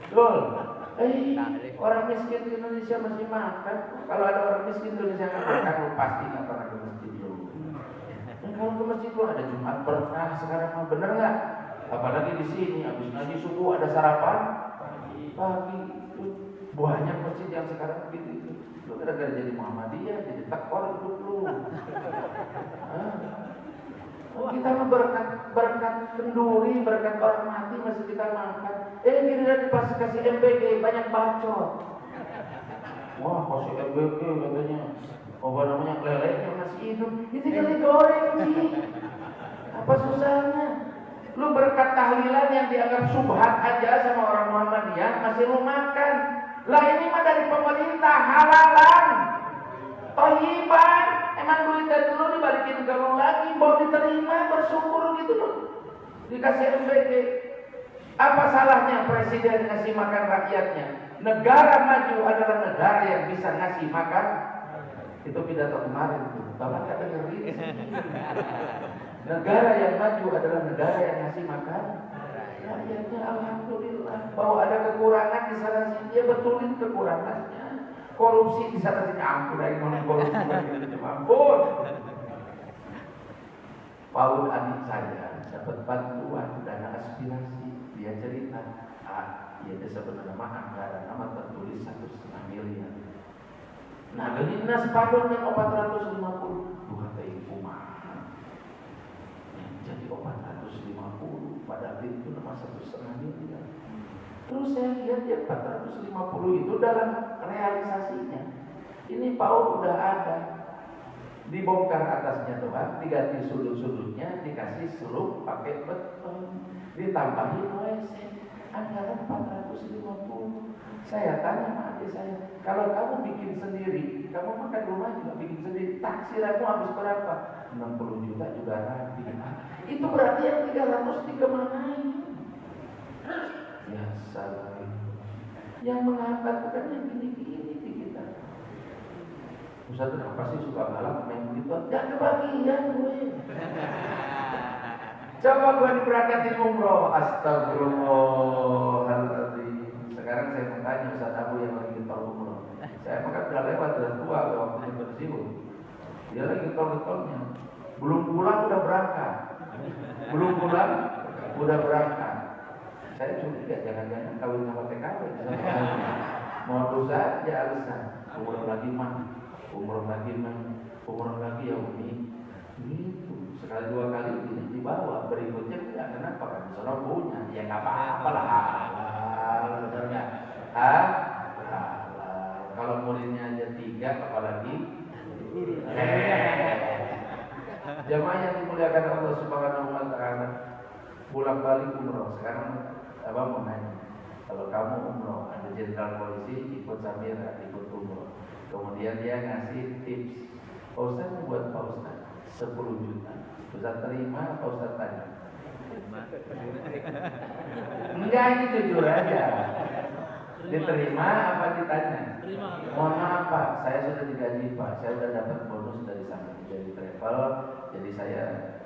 Betul. Orang miskin di Indonesia masih makan. Kalau ada orang miskin di Indonesia nggak makan, lu pasti nggak pernah ke masjid dulu. Dan kalau ke masjid lu ada Jumat berkah sekarang mah, bener nggak? Apalagi di sini, habis ngaji subuh ada sarapan pagi. Banyak masjid yang sekarang begitu. Lu gara-gara jadi Muhammadiyah, jadi takwa hidup lu. Kita mah berkat kenduri, berkat orang mati masih kita makan. Giliran pas kasih MBG banyak bacot. Wah, kasih MBG katanya apa namanya lelenya masih hidup. Itu kan digoreng sih. Apa susahnya? Lu berkat tahlilan yang dianggap subhat aja sama orang Muhammadiyah masih lu makan. Lah ini mah dari pemerintah halalan, thayyiban. Emang duit dari lu dibalikin ke lu lagi, mau diterima bersyukur gitu loh. Dikasih MBG. Apa salahnya presiden ngasih makan rakyatnya? Negara maju adalah negara yang bisa ngasih makan. Itu pidato kemarin tuh. Bapak nggak dengerin. Negara yang maju adalah negara yang ngasih makan rakyatnya. Alhamdulillah. Bahwa ada kekurangan di sana sini, dia betulin kekurangannya. Korupsi di sana sini, ampun lagi ngomong korupsi lagi, ampun. Paul adik saya dapat bantuan dana aspirasi. Dia cerita, dia sebenarnya anggaran nama tertulis 1,5 miliar. Nah, gini sepadan yang 450, bukan ibu mahal. Jadi 450, padahal itu nama 1,5 miliar. Terus saya lihat ya 450 itu dalam realisasinya. Ini Paul udah ada. Dibongkar atasnya doang, diganti sudut-sudutnya, dikasih seluruh pakai beton, ditambahin WC, anggaran 450. Saya tanya sama adik saya, kalau kamu bikin sendiri, kamu makan rumah juga bikin sendiri, taksiranmu habis berapa? 60 juta juga rapi. Itu berarti yang 300 dikemanain? Ya salah. Yang menghambat bukan yang gini-gini di kita. Ustaz kenapa sih suka galak main begitu? Gak kebagian gue. Coba gue diberangkatin umroh. Astagfirullahaladzim. Sekarang saya mau tanya Ustaz Abu yang lagi getol umroh. Saya makan udah lewat, udah tua, waktunya bersiul. Dia lagi getol-getolnya. Belum pulang udah berangkat. Belum pulang udah berangkat. Saya curiga jangan-jangan kawin sama TKW. Modus aja alasan. Umroh lagi mah. Umroh lagi ya Umi. Gitu. Sekali dua kali tidak dibawa. Berikutnya tidak, kenapa? Kan sono punya. Ya nggak apa-apa lah. Benar nggak? Kalau muridnya aja 3, apalagi jamaah yang dimuliakan Allah Subhanahu wa Ta'ala, pulang balik umroh. Sekarang abang mau nanya, kalau kamu umroh, ada jenderal polisi ikut Samira, ikut umroh. Kemudian dia ngasih tips, Pak Ustadz buat Pak Ustadz 10 juta. Ustadz terima, Pak Ustadz tanya. Enggak, ini jujur aja. Diterima apa ditanya? Mohon maaf Pak, saya sudah digaji Pak. Saya sudah dapat bonus dari sana, dari travel. Jadi saya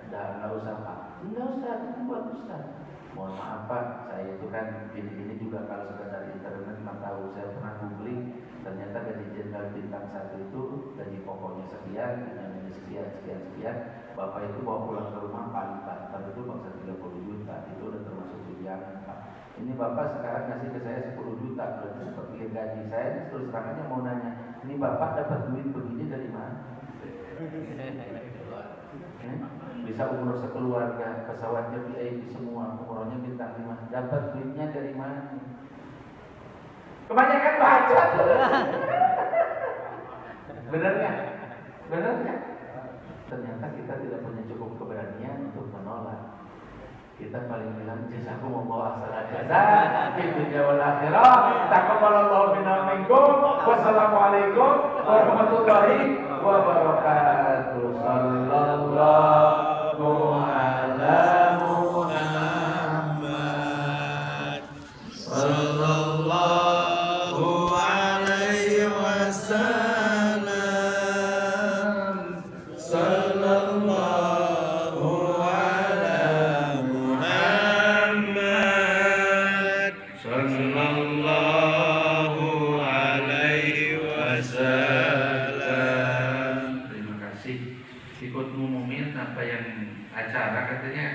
nggak usah Pak. Enggak usah, itu buat Ustaz. Mohon maaf Pak, saya itu kan gini-gini juga kalau sekedar internet nggak tahu. Saya pernah googling, ternyata gaji jenderal bintang 1 itu gaji pokoknya sekian, tunjangannya sekian. Bapak itu bawa pulang ke rumah paling banter itu bangsa 30 juta. Itu udah termasuk tunjangan Pak. Ini Bapak sekarang ngasih ke saya 10 juta, berarti seperti gaji saya. Terus terangannya mau nanya, ini Bapak dapat duit begini dari mana? Bisa umroh sekeluarga, pesawatnya VIP semua, umrohnya bintang 5. Dapat duitnya dari mana? Kebanyakan baca tuh. Bener nggak? Bener nggak? Ternyata kita tidak punya cukup keberanian untuk menolak. Kita paling bilang jazakumullah ahsanal jazaa fid dunya wal akhirah. Taqabbalallahu minna wa minkum. Wassalamualaikum warahmatullahi wabarakatuh. Sallallahu ala Muhammad. Sallallahu alaihi wasallam. Sallallahu ala Muhammad. Sallallahu alaihi wasallam. Terima kasih ikut ngumumin apa yang acara katanya.